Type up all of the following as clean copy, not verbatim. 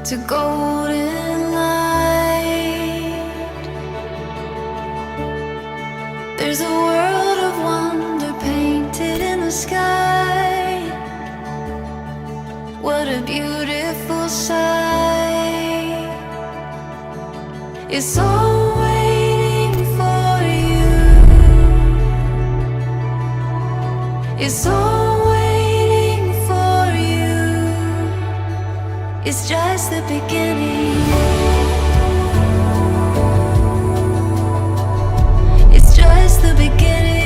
to golden light. There's a world of wonder painted in the sky. What a beautiful sight. It's all waiting for you. It's all waiting for you. It's just the beginning. It's just the beginning.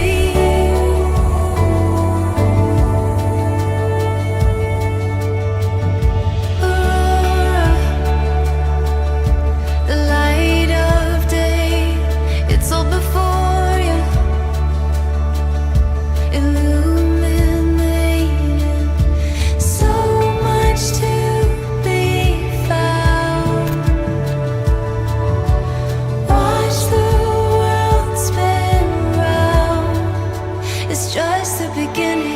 Aurora, the light of day, it's all before you, illuminated. So much to be found. Watch the world spin round. It's just the beginning.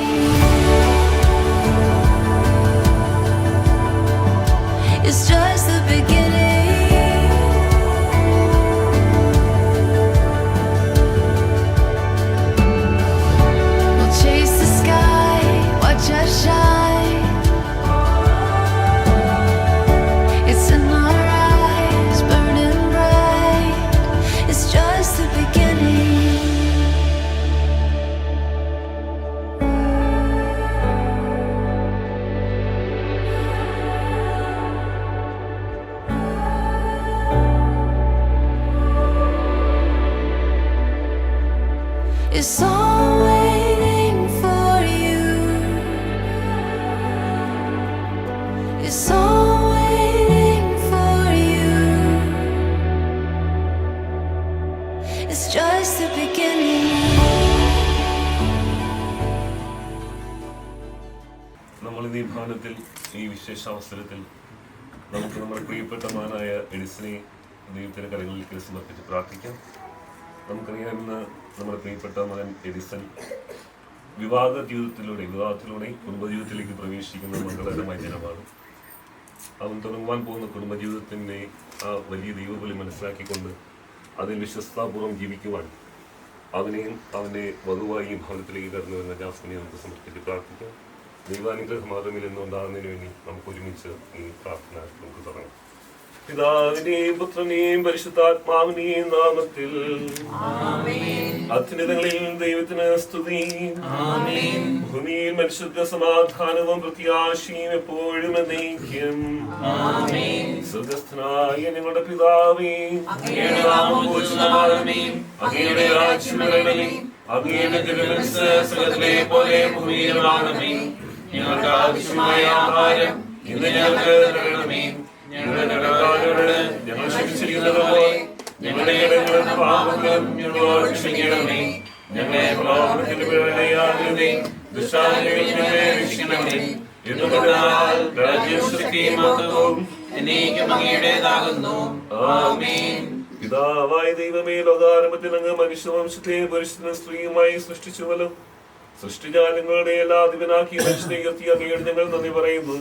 It's just the beginning. We'll chase the sky, watch us shine. It's in our eyes, burning bright. It's just the beginning. It's all waiting for you. It's all waiting for you. It's just the beginning. നമ്മൾ ഇന്ന് ഈ ഭവനത്തിൽ ഈ വിശേഷാവസരത്തിൽ നമുക്ക് നമ്മുടെ പ്രിയപ്പെട്ട മകനായ എഡിസനെ ദൈവത്തിന്റെ കരങ്ങളിലേക്ക് സമർപ്പിച്ച് പ്രാർത്ഥിക്കാം. നമുക്കറിയാം, ഇന്ന് നമ്മുടെ പ്രിയപ്പെട്ട മകൻ എഡിസൺ വിവാഹത്തിലൂടെ കുടുംബജീവിതത്തിലേക്ക് പ്രവേശിക്കുന്ന മംഗളകരമായ ദിനമാണ്. അവൻ തുടങ്ങുവാൻ പോകുന്ന കുടുംബജീവിതത്തിൻ്റെ ആ വലിയ ദൈവബലി മനസ്സിലാക്കിക്കൊണ്ട് അതിൽ വിശ്വസ്താപൂർവ്വം ജീവിക്കുവാൻ അവനെയും അവൻ്റെ വധുവായി ഭവനത്തിലേക്ക് കടന്നു വരുന്ന ജാസ്മിനെ നമുക്ക് സമർപ്പിച്ച് പ്രാർത്ഥിക്കാം. ദൈവാനുഗ്രഹം മാത്രമിൽ എന്നുണ്ടാകുന്നതിന് വേണ്ടി നമുക്ക് ഒരുമിച്ച് ഈ പ്രാർത്ഥന നമുക്ക് തുടങ്ങാം. പിതാവിന്റെയും പുത്രനെയും പരിശുദ്ധാത്മാവിന്റെയും നാമത്തിൽ അത്യുന്നതങ്ങളിൽ ദൈവത്തിന് സ്തുതി. ഭൂമിയിൽ മനുഷ്യർക്ക് സമാധാനവും പ്രത്യാശയും എപ്പോഴും എന്നേക്കും. സ്വർഗ്ഗസ്ഥനായ ഞങ്ങളുടെ പിതാവേ, അങ്ങയുടെ നാമം പൂജിതമാകണമേ, അങ്ങയുടെ രാജ്യം വരണമേ, അങ്ങയുടെ തിരുമനസ്സ് സ്വർഗ്ഗത്തിലെ പോലെ ഭൂമിയിലുമാകണമേ. ഞങ്ങൾക്ക് ആവശ്യമായ ആഹാരം ഇന്ന് ഞങ്ങൾക്ക് തരണമേ. ഞങ്ങളുടെ കടക്കാരോട് ഞങ്ങൾ ക്ഷമിച്ചിരിക്കുന്നത് പോലെ ഞങ്ങളുടെ കടങ്ങളും പാപങ്ങളും ഞങ്ങളോട് ക്ഷമിക്കണമേ. ഞങ്ങളെ പ്രലോഭനത്തിൽ വീഴാതെ ദുഷ്ടാരൂപിയിൽ ഞങ്ങളെ രക്ഷിക്കണമേ. എന്തുകൊണ്ടാൽ രാജ്യവും ശക്തിയും മഹത്വവും എന്നേക്കും അങ്ങയുടേതാകുന്നു. ആമേൻ. പിതാവായ ദൈവമേ, ലോകാരംഭത്തിൽ അങ്ങ് മനുഷ്യവംശത്തെ പുരുഷനും സ്ത്രീയുമായി സൃഷ്ടിച്ചുവല്ലോ. സൃഷ്ടിജാലങ്ങളുടെ എല്ലാ അധിപനാക്കി മനുഷ്യനെ ഉയർത്തി അങ്ങയോട് ഞങ്ങൾ നന്ദി പറയുന്നു.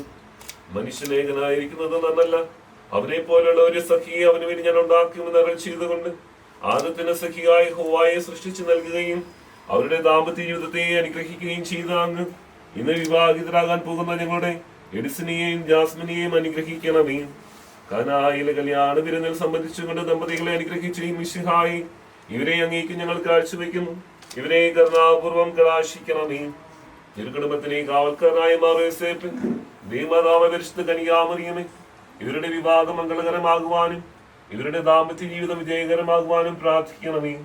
മനുഷ്യലേഖനായിരിക്കുന്നത് നന്നല്ല, അവനെ പോലുള്ള ഒരു സഖിയെ അവന് വേണ്ടി ഞാൻ ഉണ്ടാക്കുമെന്ന് അരുളി ചെയ്തുകൊണ്ട് ആദത്തിന് സഖിയായി ഹൗവായെ സൃഷ്ടിച്ചു നൽകുകയും അവരുടെ ദാമ്പത്യ ജീവിതത്തെ അനുഗ്രഹിക്കുകയും ചെയ്ത അങ്ങ് ഇന്ന് വിവാഹിതരാകാൻ പോകുന്ന ഞങ്ങളുടെ എഡിസനെയും ജാസ്മിനെയും അനുഗ്രഹിക്കണമേ. കാനായിലെ കല്യാണ വിരുന്നിൽ സംബന്ധിച്ചുകൊണ്ട് ദമ്പതികളെ അനുഗ്രഹിച്ച ഈ മിശിഹായി ഇവരെ അങ്ങേക്ക് ഞങ്ങൾ കാഴ്ചവെക്കുന്നു. ഇവരെ കരുണാപൂർവം കടാക്ഷിക്കണമേ. തിരുക്കുടുംബത്തിനെ കാവൽക്കാരനായ മാർയോസേപ്പ്, ദൈവമാതാവ് പരിശുദ്ധ കന്യകാമറിയമേ, ഇവരുടെ വിവാഹം മംഗളകരമാകുവാനും ഇവരുടെ ദാമ്പത്യ ജീവിതം വിജയകരമാകുവാനും പ്രാർത്ഥിക്കണമേ.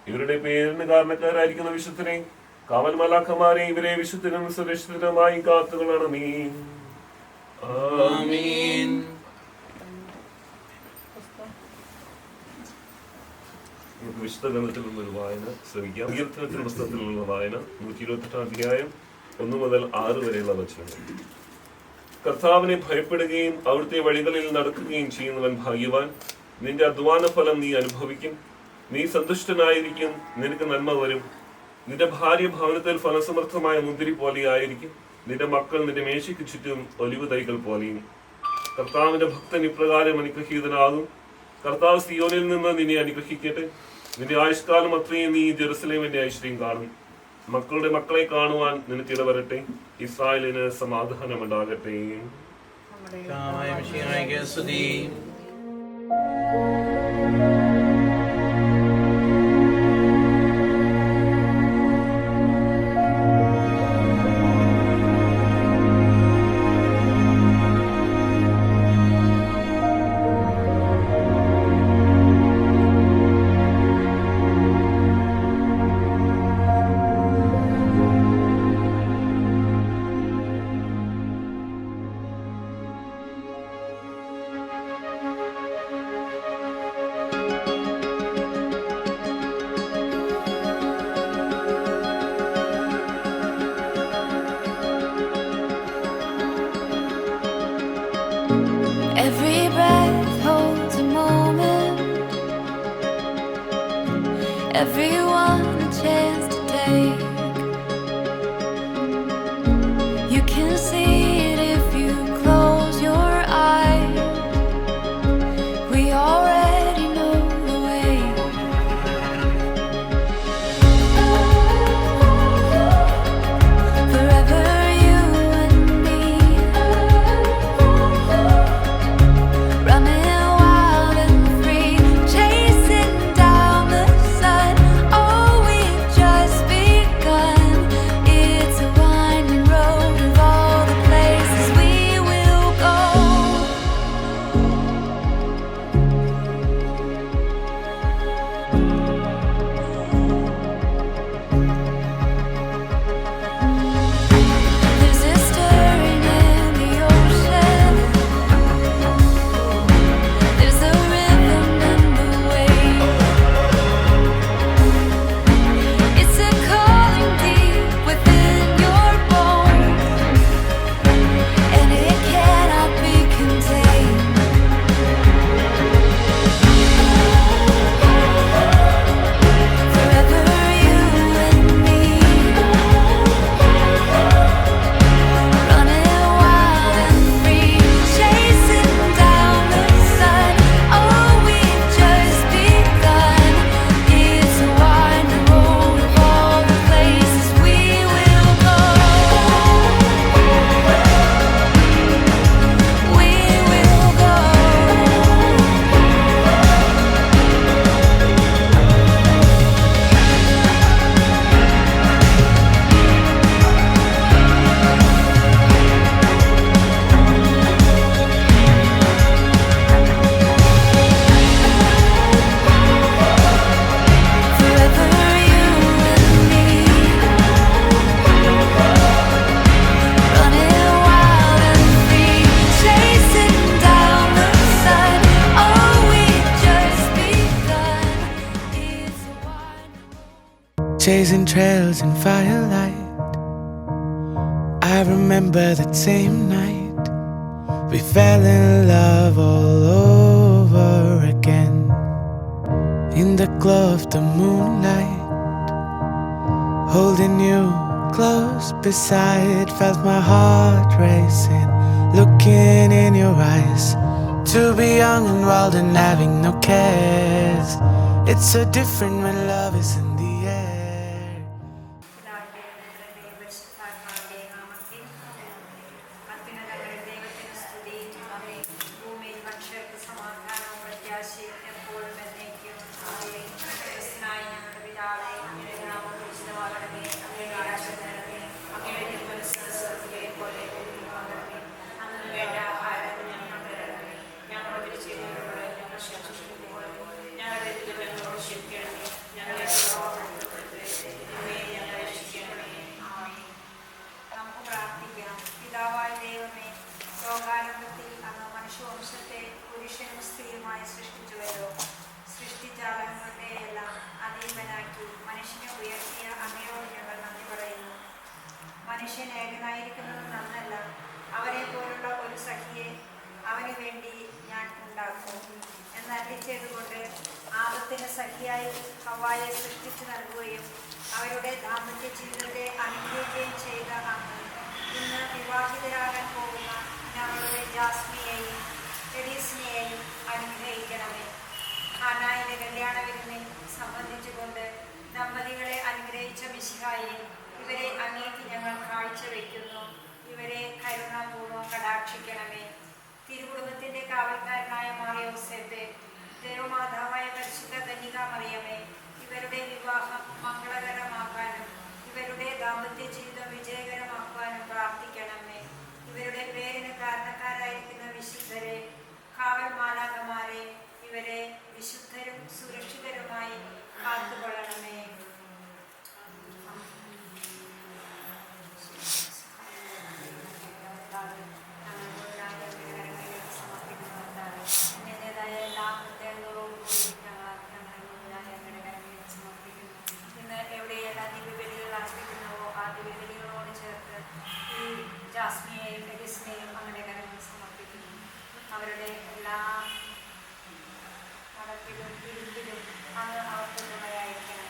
ഇവരുടെ പേരിന് കാരണക്കാരായിരിക്കുന്ന വിശുദ്ധരെ കാവൽ മലാഖമാരെ ഇവരെ വിശുദ്ധനും സുരക്ഷിതരുമായി കാത്തുകൊള്ളണമേ. ആമേൻ. നമുക്ക് വിശുദ്ധ ഗ്രന്ഥത്തിൽ നിന്നൊരു വായന ശ്രമിക്കാം. കീർത്തനത്തിന്റെ പുസ്തകത്തിൽ നിന്നുള്ള വായന 128 അധ്യായം 1 മുതൽ 6 വരെയുള്ള വചനങ്ങൾ. കർത്താവിനെ ഭയപ്പെടുകയും അവിടുത്തെ വഴികളിൽ നടക്കുകയും ചെയ്യുന്നവൻ ഭാഗ്യവാൻ. നിന്റെ അധ്വാന ഫലം നീ അനുഭവിക്കും. നീ സന്തുഷ്ടനായിരിക്കും, നിനക്ക് നന്മ വരും. നിന്റെ ഭാര്യ ഭവനത്തിൽ ഫലസമൃദ്ധമായ മുന്തിരി പോലെയായിരിക്കും. നിന്റെ മക്കൾ നിന്റെ മേശയ്ക്ക് ചുറ്റും ഒലിവ് തൈകൾ പോലെയും. കർത്താവിന്റെ ഭക്തൻ ഇപ്രകാരം അനുഗ്രഹീതനാകും. കർത്താവ് സിയോനിൽ നിന്ന് നിന്നെ അനുഗ്രഹിക്കട്ടെ. നിന്റെ ആയുഷ്കാലം അത്രയും നീ ജെറുസലേമിന്റെ ഐശ്വര്യം കാണും. മക്കളുടെ മക്കളെ കാണുവാൻ നിനക്ക് ഇടവരട്ടെ. ഇസ്രായേലിന് സമാധാനം ഉണ്ടാകട്ടെ. Every breath holds a moment, everyone a chance to take. You can see it if you close your eyes. We already know the way. Forever you and me, running wild and free, chasing down the sun. Oh, we've just begun. It's a winding road of all the places we will go. There's a stirring in the ocean. There's a rhythm in the wave. It's a calling deep within your bones, and it cannot be contained. Forever you and me, running wild and free, chasing down the sun. Oh, we've just begun. It's a winding road of all the places we will go. We will go. Forever you and me, running wild and free, chasing down the sun. Oh, we've just begun. It's a winding road. Chasing trails in firelight, I remember that same night we fell in love all over again. In the glow of the moonlight, holding you close beside, felt my heart racing, looking in your eyes. To be young and wild and having no cares, it's so different when love is in the air. ഭൂമിയിൽ മനുഷ്യർക്ക് സമാധാനവും പ്രത്യാശയും എപ്പോഴും എന്നേക്കും. ആമേൻ. ക്രിസ്തുനായ ഞങ്ങളുടെ പിതാവേ, അങ്ങയുടെ നാമം പൂജിതമാകണമേ. അങ്ങയുടെ രാജ്യം വരണമേ. അങ്ങയുടെ തിരുമനസ്സ് സ്വർഗ്ഗത്തിലെ പോലെ ഭൂമിയിലുമാകണമേ. അന്ന് വേണ്ട ആഹാരം ഞങ്ങൾക്ക് തരണമേ. ഞങ്ങളോട് തെറ്റ് ചെയ്തവരോട് ഞങ്ങൾ ക്ഷമിച്ചിരിക്കുമ്പോൾ ഞങ്ങളുടെ തെറ്റുകളോട് ക്ഷമിക്കണമേ. ഞങ്ങളെ പ്രലോഭനത്തിൽപ്പെടുത്തരുതേ. തിന്മയിൽ ഞങ്ങളെ രക്ഷിക്കണമേ. ആമേൻ. നമുക്ക് പ്രാർത്ഥിക്കാം. പിതാവായ ദൈവമേ, ലോകാരംഭത്തിൽ അങ്ങ് മനുഷ്യവംശത്തെ പുരുഷനും സ്ത്രീയുമായി സൃഷ്ടിച്ചുവല്ലോ. സൃഷ്ടിജാലങ്ങളുടെ എല്ലാം അതീതനാക്കി മനുഷ്യനെ ഉയർത്തിയ അങ്ങയോട് ഞങ്ങൾ നന്ദി പറയുന്നു. മനുഷ്യൻ ഏകനായിരിക്കുന്നത് നന്നല്ല. അവരെ പോലുള്ള ഒരു സഖിയെ അവന് വേണ്ടി ഞാൻ ഉണ്ടാക്കും എന്നറിയിച്ചതുകൊണ്ട് ആദത്തിന് സഖിയായി ഹവ്വായെ സൃഷ്ടിച്ചു നൽകുകയും അവരുടെ ദാമ്പത്യ ജീവിതത്തെ അനുഗ്രഹിക്കുകയും ചെയ്ത അങ്ങ് ഇന്ന് വിവാഹിതരാകാൻ പോകുന്ന ഞങ്ങളുടെ ജാസ്മിയെയും സംബന്ധിച്ചുകൊണ്ട് ദമ്പതികളെ അനുഗ്രഹിച്ച മിശിഹായെ, ഇവരെ അങ്ങേക്ക് ഞങ്ങൾ കാഴ്ചവെക്കുന്നു. ഇവരെ കരുണാപൂർവ്വം കടാക്ഷിക്കണമേ. തിരുകുടുംബത്തിന്റെ കാവൽക്കാരനായ മാർ യോസേപ്പേ, ദേവമാതാവായ പരിശുദ്ധ കന്യകാമറിയമേ, ഇവരുടെ വിവാഹം മംഗളകരമാക്കാനും ഇവരുടെ ദാമ്പത്യ ജീവിതം വിജയകരമാക്കുവാനും പ്രാർത്ഥിക്കണമേ. ഇവരുടെ പേരിന് കാരണക്കാരായിരിക്കുന്ന വിശുദ്ധരെ, കാവൽ മാലാഖമാരെ, ഇവരെ വിശുദ്ധരും സുരക്ഷിതരുമായി കാത്തുകൊള്ളണമേ. ഇന്ന് എവിടെയെല്ലാം ദിവ്യബലികൾ അർപ്പിക്കുന്നുവോ ആ ദിവ്യബലികളോട് ചേർത്ത് ഈ ജാസ്മിയെയും എലിസിനെയും അങ്ങനെ കരങ്ങൾ സമർപ്പിക്കുന്നു. അവരുടെ എല്ലാ നടപ്പിലും ഇരുത്തിലും അങ്ങ് അവർക്ക് തുണയായിരിക്കണം.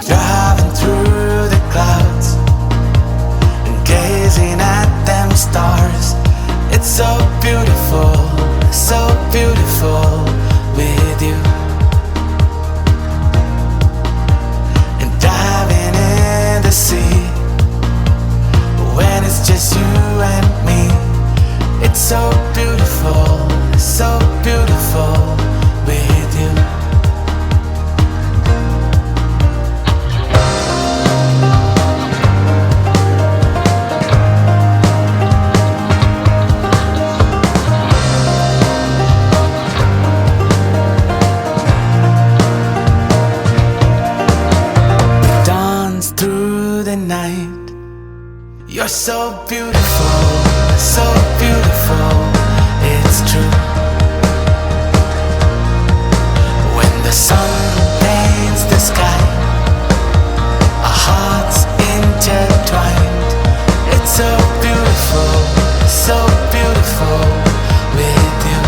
Driving through the clouds and gazing at them stars. It's so beautiful with you. And diving in the sea when it's just you and me. It's so beautiful with you. Night, you're so beautiful, it's true. When the sun paints the sky, our hearts intertwined. It's so beautiful with you.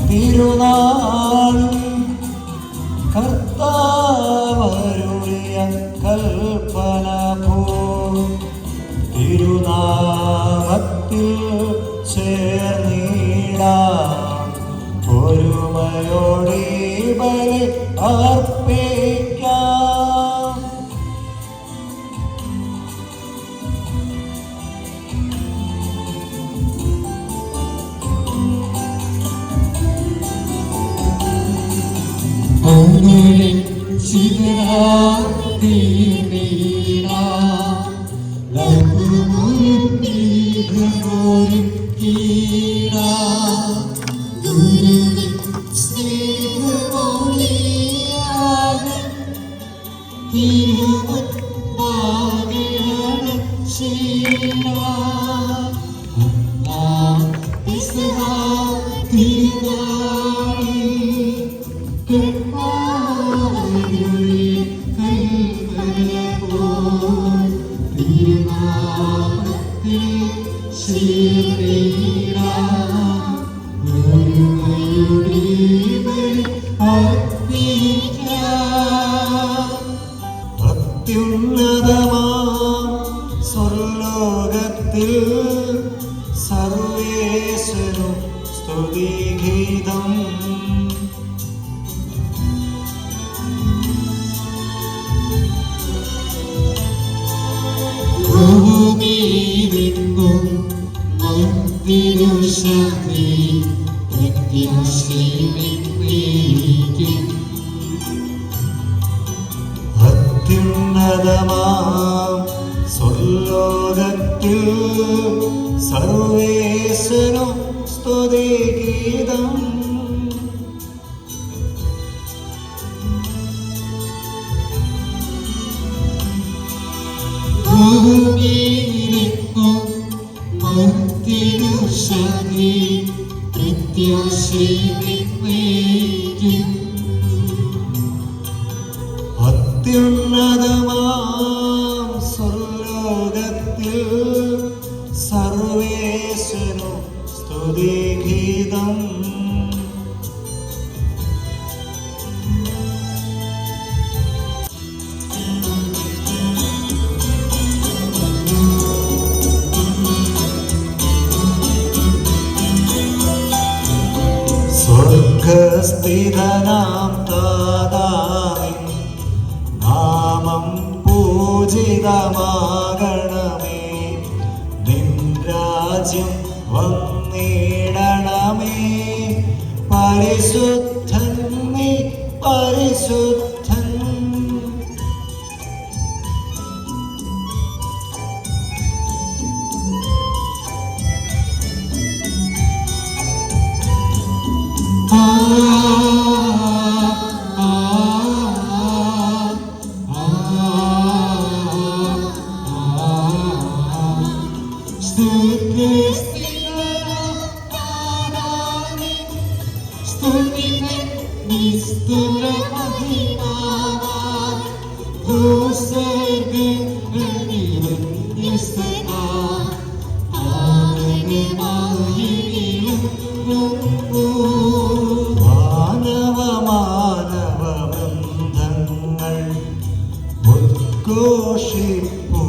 തിരുനാളും കർത്താവരുളിയ കൽപ്പന പോ തിരുനാമത്തിൽ ചേർന്നിടാം ഒരുമയോടെ ബലി അർപ്പിക്കാം. സ്വർലോകത്തിൽ സർവേശ്വരു സ്തുതിഗീതം. ഭൂമി അത്യുന്നതമാം സ്വർലോകത്തിൽ സർവേശ്വരനും സ്തുതിഗീതം. ഭൂമിയിലെങ്ങും മർത്യനുശാന്തി പ്രത്യാശയും അത്യുന്നതമാം സ്വർലോകത്തിൽ സർവേശ്വരനും സ്തുതിഗീതം. സ്വർഗസ്ഥിതനാം താതാവിൻ നാമം പൂജിതമാകണമേ. നിൻ രാജ്യം വന്നിടണമേ. പരിശുദ്ധൻ നീ പരിശുദ്ധൻ. മാനവബന്ധങ്ങൾ ഉദ്ഘോഷിപ്പൂ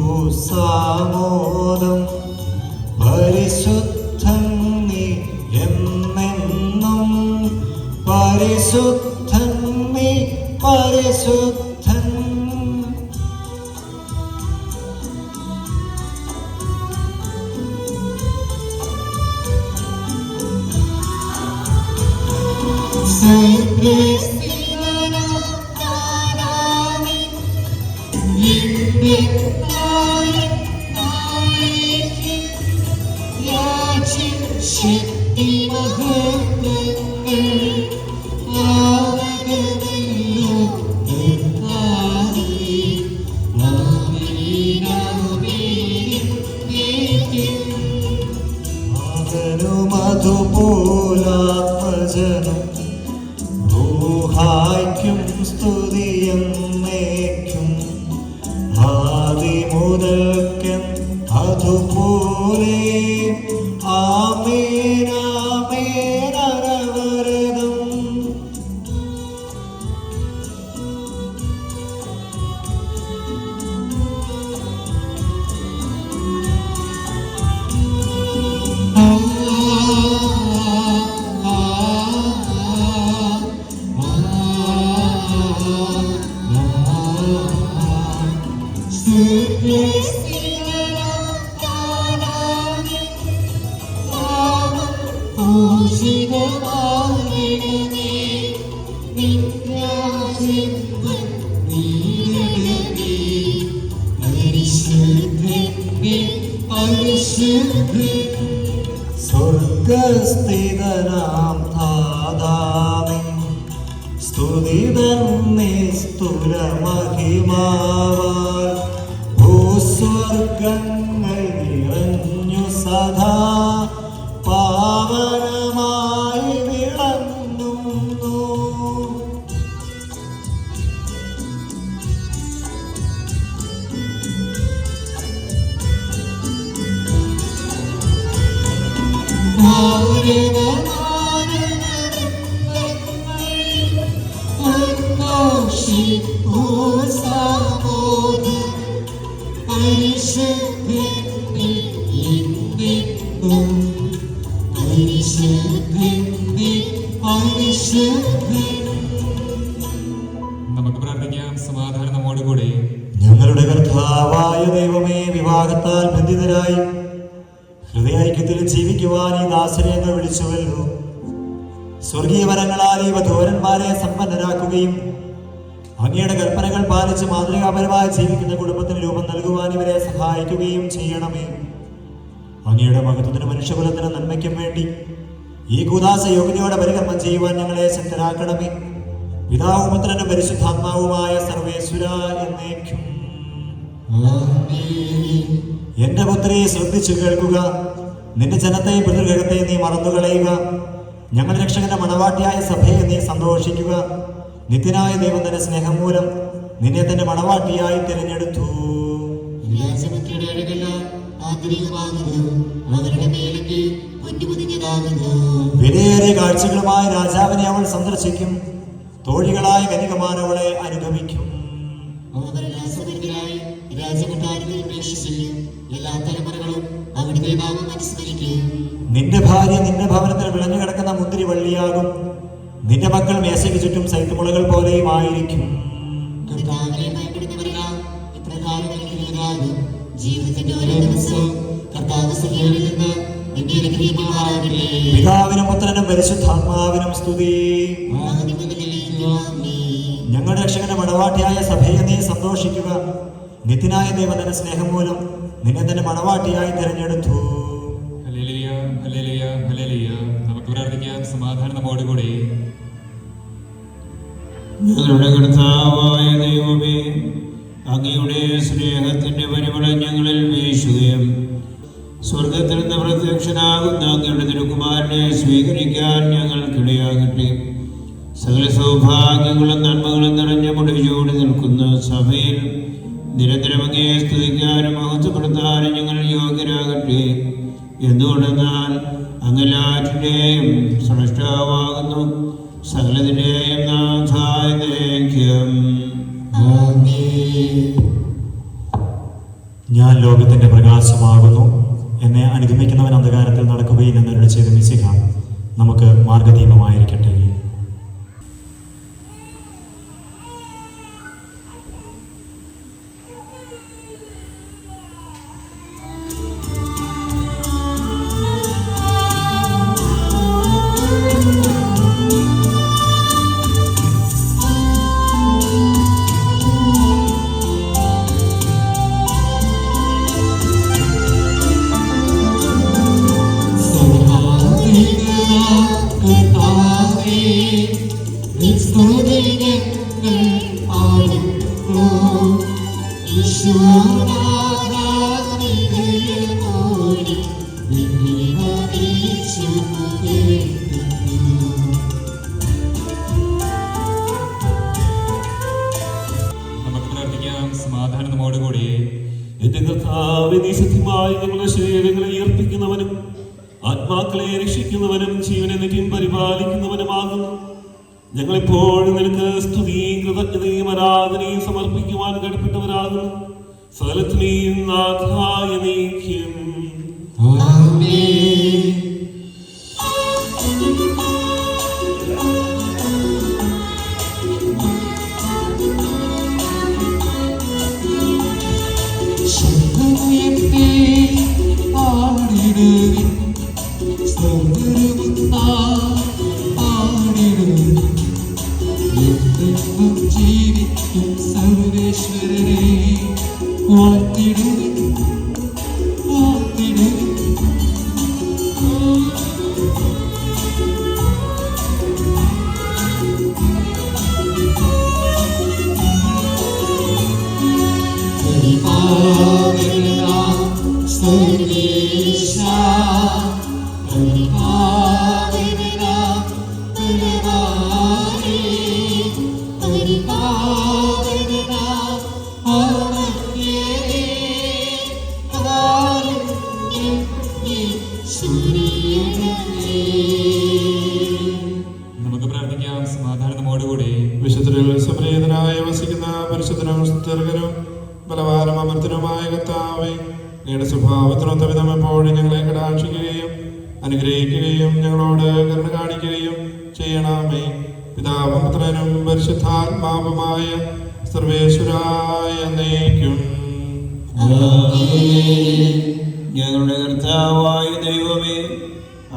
സാമോദം. പരിശുദ്ധൻ നീ എന്നെന്നും പരിശുദ്ധൻ നീ പരിശുദ്ധൻ. മധുപോലാത്മജനും റൂഹായ്ക്കും സ്തുതിയെന്നേക്കും. ആദിമുതൽക്കൻ അതുപോലെ ആമേൻ ആമേൻ അനവരതം. സ്വർഗസ്ഥിതനാം താതാവിൻ സ്തുതിതൻ നിസ്തുലമഹിമാവാൽ ഭൂസ്വർഗങ്ങൾ നിറഞ്ഞു സദാ പാവനമായി വിളങ്ങുന്നു. നമുക്ക് പ്രാർത്ഥിക്കാം. സമാധാനം നമ്മോടുകൂടെ. ഞങ്ങളുടെ കർത്താവായ ദൈവമേ, വിവാഹത്താൽ ബന്ധിതരായി ഹൃദയ ഐക്യത്തിൽ ജീവിക്കുവാൻ ഈ ദാസരെ അങ്ങ് വിളിച്ചുവല്ലോ. സ്വർഗീയ വരങ്ങളാൽ ഈ വധൂവരന്മാരെ സമ്പന്നരാക്കുകയും അങ്ങയുടെ കൽപ്പനകൾ പാലിച്ച് മാതൃകാപരമായി ജീവിക്കുന്ന കുടുംബത്തിന് രൂപം നൽകുവാൻ ഇവരെ സഹായിക്കുകയും ചെയ്യണമേ. അങ്ങയുടെ മഹത്വത്തിന് മനുഷ്യകുലത്തിന് നന്മയ്ക്കും വേണ്ടി ഈ കൂദാസ യോഗ്യതയോടെ പരികർമ്മം ചെയ്യുവാൻ ഞങ്ങളെ ശക്തരാക്കണമേ. പിതാവും പുത്രനും പരിശുദ്ധാത്മാവുമായ സർവേശ്വര എന്നേക്കും. എന്റെ പുത്രി ശ്രദ്ധിച്ചു കേൾക്കുക. നിന്റെ ജനത്തെയും പിതൃഗൃഹത്തെയും നീ മറന്നുകളയുക. ഞങ്ങളുടെ രക്ഷകന്റെ മണവാട്ടിയായ സഭയെ നീ സന്തോഷിക്കുക. നിത്യനായ ദൈവം തന്റെ സ്നേഹം മൂലം നിന്നെ തന്റെ മണവാട്ടിയായി തിരഞ്ഞെടുത്തു. വിലയേറിയ കാഴ്ചകളുമായി രാജാവിനെ അവൾ സന്ദർശിക്കും. തോഴികളായ കനികമാർ അവളെ അനുഗമിക്കും. നിന്റെ ഭാര്യ നിന്റെ ഭവനത്തിൽ വിളഞ്ഞു കിടക്കുന്ന മുന്തിരി വള്ളിയാകും. നിന്റെ മക്കൾ മേശയ്ക്ക് ചുറ്റും സൈത്തുമുളകൾ പോലെയും ആയിരിക്കും. പിതാവിനും പുത്രനും പരിശുദ്ധാത്മാവിനും സ്തുതി. ഞങ്ങളുടെ രക്ഷകന്റെ മണവാട്ടിയായ സഭയെ നീ സന്തോഷിക്കുക. നിത്യനായ ദൈവത്തിന്റെ സ്നേഹം മൂലം നിന്നെ തന്നെ മണവാട്ടിയായി തിരഞ്ഞെടുത്തു. Hallelujah, hallelujah, hallelujah. നമുക്ക് പ്രാർത്ഥിക്കാം. സമാധാനം നമ്മോടുകൂടെ. ഞങ്ങളുടെ കർത്താവായ ദൈവമേ, അങ്ങയുടെ സ്നേഹത്തിന്റെ പരിമളം ഞങ്ങളിൽ വീശുകയും സ്വർഗത്തിൽ നിന്ന് പ്രത്യക്ഷനാകുന്ന അങ്ങയുടെ തിരുക്കുമാരനെ സ്വീകരിക്കാൻ ഞങ്ങൾക്കിടയാകട്ടെ. സകല സൗഭാഗ്യങ്ങളും നന്മകളും നിറഞ്ഞ മുടിചൂടി നിൽക്കുന്ന സഭയിൽ നിരന്തരം അങ്ങയെ സ്തുതിക്കാനും മഹത്വപ്പെടുത്താനും ഞങ്ങൾ യോഗ്യരാകട്ടെ. എന്തുകൊണ്ടെന്നാൽ അങ്ങെല്ലാറ്റിൻ്റെയും സ്രഷ്ടാവാകുന്നു, സകലത്തിൻ്റെയും നാഥായ ദേഹ്യം. ഞാൻ ലോകത്തിന്റെ പ്രകാശമാകുന്നു. എന്നെ അനുഗമിക്കുന്നവൻ അന്ധകാരത്തിൽ നടക്കുകയില്ലെന്നവരുടെ ചെയ്ത മിശിഹ നമുക്ക് മാർഗദീപമായിരിക്കട്ടെ. നമുക്ക് പ്രാർത്ഥിക്കാം. സമാധാനം നമ്മോടുകൂടെ. എന്റെ കർത്താവേ, നീ സത്യമായി ഞങ്ങളുടെ ശരീരങ്ങളെ ഉയർപ്പിക്കുന്നവനും ആത്മാക്കളെ രക്ഷിക്കുന്നവനും ജീവനെ നിത്യം പരിപാലിക്കുന്നവനുമാകുന്നു. ഞങ്ങളെപ്പോഴും നിനക്ക് സ്തുതിയും കൃതജ്ഞതയും ആരാധനയും സമർപ്പിക്കുവാൻ കടപ്പെട്ടവരാകുന്നു. സകലത്തിനെയും നാഥായ നീക്കും. ജീവിക്കും സർവേശ്വരനെ വാഴ്ത്തിടുവിൻ, വാഴ്ത്തിടുവിൻ. നമുക്ക് പ്രാർത്ഥിക്കാം. സമാധാനം നമ്മോടുകൂടെ. വിശുദ്ധരിൽ സംപ്രീതനായി വസിക്കുന്ന പരിശുദ്ധനും സ്തുത്യർഹനും ബലവാനും അമർത്തനുമായ കർത്താവേ, അങ്ങയുടെ സ്വഭാവത്തിനൊത്ത വിധം എപ്പോഴും ഞങ്ങളെ കടാക്ഷിക്കുകയും അനുഗ്രഹിക്കുകയും ഞങ്ങളോട് കരുണ കാണിക്കുകയും ചെയ്യണമേ. പിതാവും പുത്രനും പരിശുദ്ധാത്മാവുമായ സർവേശ്വരായ എന്നേക്കും. ഞങ്ങളുടെ കർത്താവായ ദൈവമേ,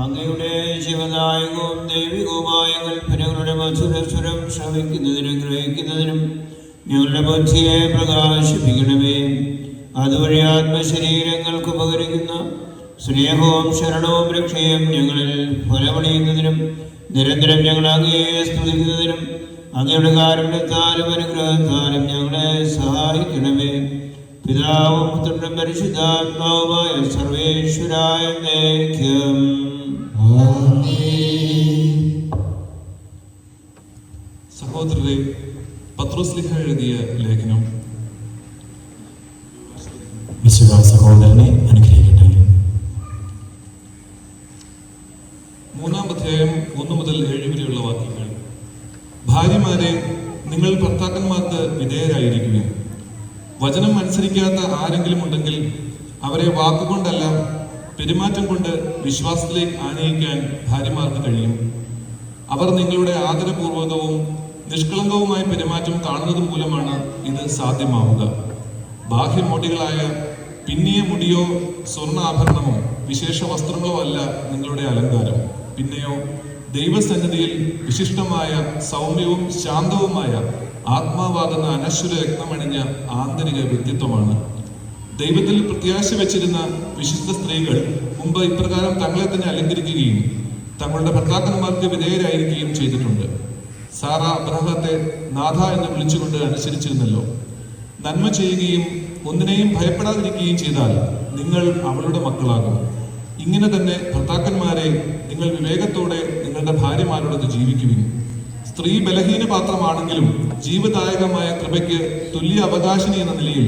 അങ്ങയുടെ ശിവദായകവും ദൈവികവുമായ കൽപ്പനകളുടെ മധുരസ്വരം ശ്രവിക്കുന്നതിനും ഗ്രഹിക്കുന്നതിനും ഞങ്ങളുടെ ബുദ്ധിയെ പ്രകാശിപ്പിക്കണമേ. അതുവഴി ആത്മശരീരങ്ങൾക്ക് ഉപകരിക്കുന്ന സ്നേഹവും ശരണവും രക്ഷയും ഞങ്ങളിൽ ഫലമണിയുന്നതിനും നിരന്തരം ഞങ്ങൾ അങ്ങയെ സ്തുതിക്കുന്നതിനും അങ്ങയുടെ കാരുണ്യത്താലും അനുഗ്രഹത്താലും ഞങ്ങളെ സഹായിക്കണമേ. പിതാവും പുത്രനും പരിശുദ്ധാത്മാവുമായ സർവേശ്വരായ എന്നേക്കും. സഹോദരരെ, പത്രോസ്ലിഹ എഴുതിയ ലേഖനം. വിശുദ്ധ സഹോദരനെ അനുഗ്രഹിക്കട്ടെ. 3-ാം അധ്യായം 1 മുതൽ 7 വരെയുള്ള വാക്യങ്ങൾ. ഭാര്യമാരെ, നിങ്ങൾ ഭർത്താക്കന്മാർക്ക് വിധേയരായിരിക്കുകയും വചനം അനുസരിക്കാത്ത ആരെങ്കിലും ഉണ്ടെങ്കിൽ അവരെ വാക്കുകൊണ്ടല്ല പെരുമാറ്റം കൊണ്ട് വിശ്വാസത്തിലേക്ക് ആനയിക്കാൻ ഭാര്യമാർക്ക് കഴിയും. അവർ നിങ്ങളുടെ ആദരപൂർവകവും നിഷ്കളങ്കവുമായ പെരുമാറ്റം കാണുന്നത് മൂലമാണ് ഇത് സാധ്യമാവുക. ബാഹ്യമോടികളായ പിന്നിയ മുടിയോ സ്വർണ്ണാഭരണമോ വിശേഷ വസ്ത്രങ്ങളോ അല്ല നിങ്ങളുടെ അലങ്കാരം. പിന്നെയോ ദൈവസന്നിധിയിൽ വിശിഷ്ടമായ സൗമ്യവും ശാന്തവുമായ ആത്മാവാകുന്ന അനശ്വര രത്നമണിഞ്ഞ ആന്തരിക വ്യക്തിത്വമാണ്. ദൈവത്തിൽ പ്രത്യാശ വെച്ചിരുന്ന വിശുദ്ധ സ്ത്രീകൾ മുമ്പ് ഇപ്രകാരം തങ്ങളെ തന്നെ അലങ്കരിക്കുകയും തങ്ങളുടെ ഭർത്താക്കന്മാർക്ക് വിധേയരായിരിക്കുകയും ചെയ്തിട്ടുണ്ട്. സാറ അബ്രഹാത്തെ നാഥ എന്ന് വിളിച്ചുകൊണ്ട് അനുസരിച്ചിരുന്നല്ലോ. നന്മ ചെയ്യുകയും ഒന്നിനെയും ഭയപ്പെടാതിരിക്കുകയും ചെയ്താൽ നിങ്ങൾ അവളുടെ മക്കളാകും. ഇങ്ങനെ തന്നെ ഭർത്താക്കന്മാരെ, നിങ്ങൾ വിവേകത്തോടെ നിങ്ങളുടെ ഭാര്യമാരോടൊത്ത് ജീവിക്കുകയും സ്ത്രീ ബലഹീന പാത്രമാണെങ്കിലും ജീവദായകമായ കൃപയ്ക്ക് തുല്യ അവകാശിനി എന്ന നിലയിൽ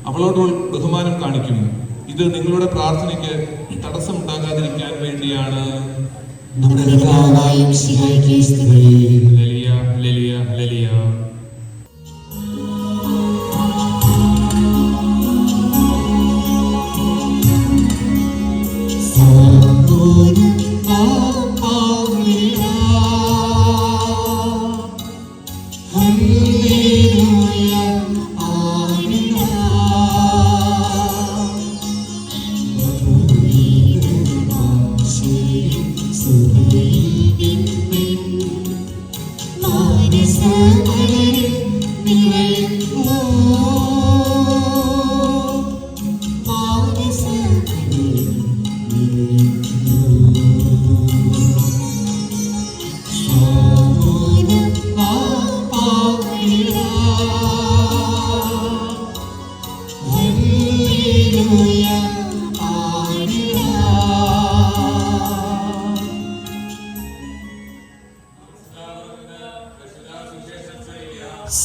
അവളോട് ബഹുമാനം കാണിക്കുകയും ഇത് നിങ്ങളുടെ പ്രാർത്ഥനയ്ക്ക് തടസ്സമുണ്ടാകാതിരിക്കാൻ വേണ്ടിയാണ്. Hallelujah, hallelujah, hallelujah.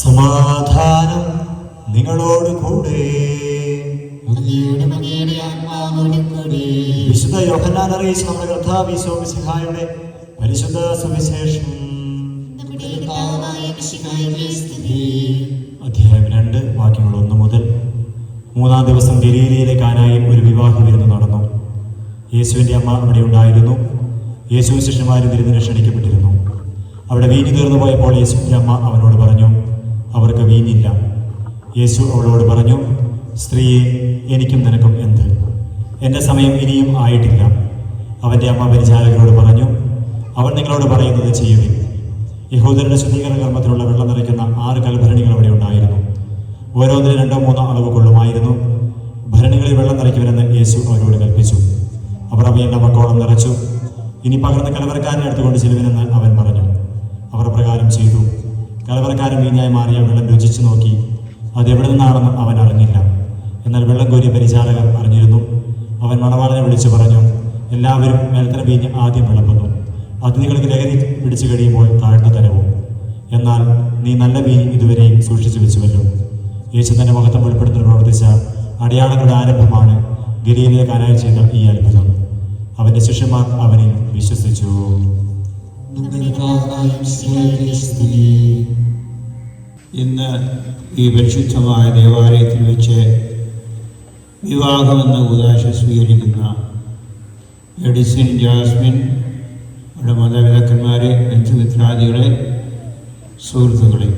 സമാധാനം നിങ്ങളോട് കൂടെ. വിശുദ്ധ യോഹന്നാൻ അറിയിച്ച നമ്മുടെ കർത്താവ് ഈശോ മിശിഹായുടെ പരിശുദ്ധ സുവിശേഷം. അധ്യായം 2 വാക്യങ്ങൾ 1 മുതൽ. 3-ാം ദിവസം ഗലീലയിലെ കാനായിൽ ഒരു വിവാഹ വിരുന്ന് നടന്നു. യേശുവിൻ്റെ അമ്മ അവിടെ ഉണ്ടായിരുന്നു. യേശു ശിഷ്യന്മാരും വിരുന്നിന് ക്ഷണിക്കപ്പെട്ടിരുന്നു. അവിടെ വീഞ്ഞു തീർന്നു പോയപ്പോൾ യേശുവിൻ്റെ അമ്മ അവനോട് പറഞ്ഞു, അവർക്ക് വീഞ്ഞില്ല. യേശു അവളോട് പറഞ്ഞു, സ്ത്രീയെ, എനിക്കും നിനക്കും എന്ത്? എൻ്റെ സമയം ഇനിയും ആയിട്ടില്ല. അവൻ്റെ അമ്മ പരിചാരകരോട് പറഞ്ഞു, അവൻ നിങ്ങളോട് പറയുന്നത് ചെയ്യുവിൻ. യഹൂദരുടെ ശുദ്ധീകരണ കർമ്മത്തിലുള്ള വെള്ളം നിറയ്ക്കുന്ന 6 കൽഭരണികൾ അവിടെ ഉണ്ടായിരുന്നു. ഓരോന്നിനും 2-3 അളവ് കൊള്ളുമായിരുന്നു. ഭരണികളിൽ വെള്ളം നിറയ്ക്കുമെന്ന് യേശു അവരോട് കൽപ്പിച്ചു. അവർ അവയെ നമക്കോളം നിറച്ചു. ഇനി പകർന്ന് കലവറക്കാരനെ എടുത്തുകൊണ്ട് ചെല്ലുവിനെന്ന് അവൻ പറഞ്ഞു. അവർ പ്രകാരം ചെയ്തു. കലവറക്കാരൻ വീഞ്ഞായി മാറിയ വെള്ളം രുചിച്ചു നോക്കി. അതെവിടെ നിന്നാണെന്ന് അവൻ അറിഞ്ഞില്ല. എന്നാൽ വെള്ളം കോരിയ പരിചാരകർ അറിഞ്ഞിരുന്നു. അവൻ മണവാളനെ വിളിച്ചു പറഞ്ഞു, എല്ലാവരും മേൽത്തര വീഞ്ഞ് ആദ്യം വിളമ്പുന്നു, അതിഥികൾക്ക് ലഹരി പിടിച്ചു കഴിയുമ്പോൾ താഴ്ന്നു തരവും. എന്നാൽ നീ നല്ല വീഞ്ഞ് ഇതുവരെയും സൂക്ഷിച്ചു വെച്ചുവല്ലോ. യേശു തന്റെ മഹത്വം വെളിപ്പെടുത്തുന്ന പ്രവർത്തിച്ച അടയാളങ്ങളുടെ ആരംഭമാണ് ഗലീലയിലെ കാനായിൽ ചെയ്ത ഈ അത്ഭുതം. അവന്റെ ശിഷ്യന്മാർ അവനിൽ വിശ്വസിച്ചു. ഇന്ന് ഈ പരിശുദ്ധമായ ദേവാലയത്തിൽ വെച്ച് വിവാഹമെന്ന ഉദാശ സ്വീകരിക്കുന്ന എഡിസൺ, ജാസ്മിൻ, അവരുടെ മാതാപിതാക്കന്മാരെ, ബന്ധുമിത്രാദികളെ, സുഹൃത്തുക്കളെ,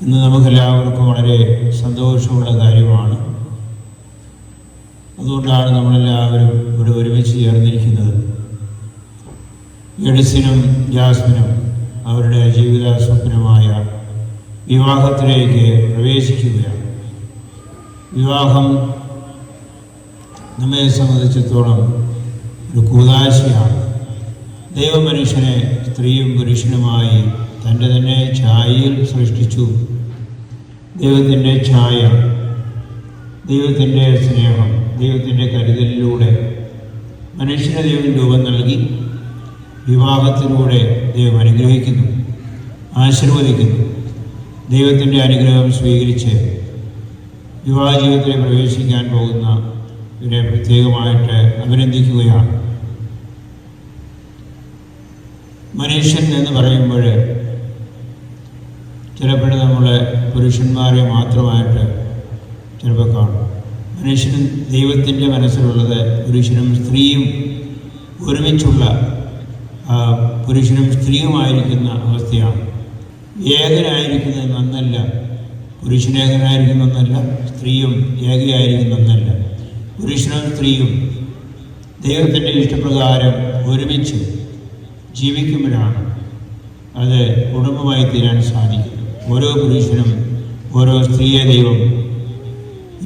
ഇന്ന് നമുക്കെല്ലാവർക്കും വളരെ സന്തോഷമുള്ള കാര്യമാണ്. അതുകൊണ്ടാണ് നമ്മളെല്ലാവരും ഇവിടെ ഒരുമിച്ച് ചേർന്നിരിക്കുന്നത്. എഡിസിനും ജാസ്മിനും അവരുടെ ജീവിത സ്വപ്നമായ വിവാഹത്തിലേക്ക് പ്രവേശിക്കുകയാണ്. വിവാഹം നമ്മെ സംബന്ധിച്ചിടത്തോളം ഒരു കൂദാശയാണ്. ദൈവമനുഷ്യനെ സ്ത്രീയും പുരുഷനുമായി തൻ്റെ തന്നെ ഛായയിൽ സൃഷ്ടിച്ചു. ദൈവത്തിൻ്റെ ഛായ, ദൈവത്തിൻ്റെ സ്നേഹം, ദൈവത്തിൻ്റെ കരുതലിലൂടെ മനുഷ്യന് ദൈവം രൂപം നൽകി. വിവാഹത്തിലൂടെ ദൈവം അനുഗ്രഹിക്കുന്നു, ആശീർവദിക്കുന്നു. ദൈവത്തിൻ്റെ അനുഗ്രഹം സ്വീകരിച്ച് വിവാഹ ജീവിതത്തിൽ പ്രവേശിക്കാൻ പോകുന്ന ഇവരെ പ്രത്യേകമായിട്ട് അഭിനന്ദിക്കുകയാണ്. മനുഷ്യൻ എന്ന് പറയുമ്പോൾ ചിലപ്പോൾ നമ്മൾ പുരുഷന്മാരെ മാത്രമായിട്ട് ചിലപ്പോൾ കാണും. മനുഷ്യനും ദൈവത്തിൻ്റെ മനസ്സിലുള്ളത് പുരുഷനും സ്ത്രീയും ഒരുമിച്ചുള്ള പുരുഷനും സ്ത്രീയുമായിരിക്കുന്ന അവസ്ഥയാണ്. ഏകനായിരിക്കുന്നത് നന്നല്ല, പുരുഷനേകനായിരിക്കുന്നൊന്നല്ല, സ്ത്രീയും ഏകയായിരിക്കുന്നൊന്നല്ല. പുരുഷനും സ്ത്രീയും ദൈവത്തിൻ്റെ ഇഷ്ടപ്രകാരം ഒരുമിച്ച് ജീവിക്കുമ്പോഴാണ് അത് കുടുംബമായി തീരാൻ സാധിക്കുന്നത്. ഓരോ പുരുഷനും ഓരോ സ്ത്രീയെ ദൈവം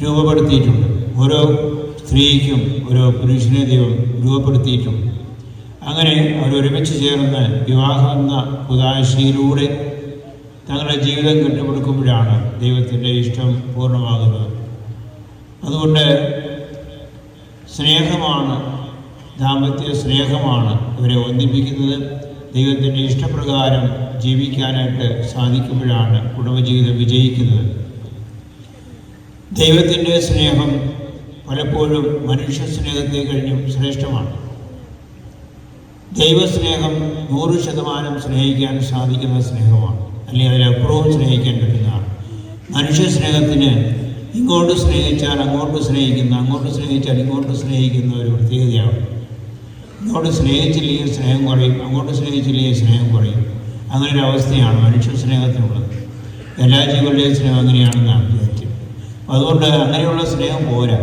രൂപപ്പെടുത്തിയിട്ടുണ്ട്. ഓരോ സ്ത്രീക്കും ഓരോ പുരുഷനെ ദൈവം രൂപപ്പെടുത്തിയിട്ടുണ്ട്. അങ്ങനെ അവരൊരുമിച്ച് ചേർന്ന് വിവാഹം എന്ന ഉദാശയിലൂടെ തങ്ങളുടെ ജീവിതം കെട്ടിപ്പടുക്കുമ്പോഴാണ് ദൈവത്തിൻ്റെ ഇഷ്ടം പൂർണ്ണമാകുന്നത്. അതുകൊണ്ട് സ്നേഹമാണ്, ദാമ്പത്യ സ്നേഹമാണ് ഇവരെ ഒന്നിപ്പിക്കുന്നത്. ദൈവത്തിൻ്റെ ഇഷ്ടപ്രകാരം ജീവിക്കാനായിട്ട് സാധിക്കുമ്പോഴാണ് കുടുംബജീവിതം വിജയിക്കുന്നത്. ദൈവത്തിൻ്റെ സ്നേഹം പലപ്പോഴും മനുഷ്യ സ്നേഹത്തെ കഴിഞ്ഞും ശ്രേഷ്ഠമാണ്. ദൈവസ്നേഹം 100% സ്നേഹിക്കാൻ സാധിക്കുന്ന സ്നേഹമാണ്, അല്ലെങ്കിൽ അതിലപ്പുറവും സ്നേഹിക്കാൻ പറ്റുന്നതാണ്. മനുഷ്യ സ്നേഹത്തിന് ഇങ്ങോട്ട് സ്നേഹിച്ചാൽ അങ്ങോട്ട് സ്നേഹിക്കുന്ന, അങ്ങോട്ട് സ്നേഹിച്ചാൽ ഇങ്ങോട്ട് സ്നേഹിക്കുന്ന ഒരു പ്രത്യേകതയാണ്. ഇങ്ങോട്ട് സ്നേഹിച്ചില്ലെങ്കിൽ സ്നേഹം കുറയും, അങ്ങോട്ട് സ്നേഹിച്ചില്ലെങ്കിൽ സ്നേഹം കുറയും. അങ്ങനെ ഒരു അവസ്ഥയാണ് മനുഷ്യ സ്നേഹത്തിനുള്ളത്. എല്ലാ ജീവികളുടെയും സ്നേഹം അങ്ങനെയാണെന്നാണ് വിചാരിച്ചത്. അതുകൊണ്ട് അങ്ങനെയുള്ള സ്നേഹം പോരാ.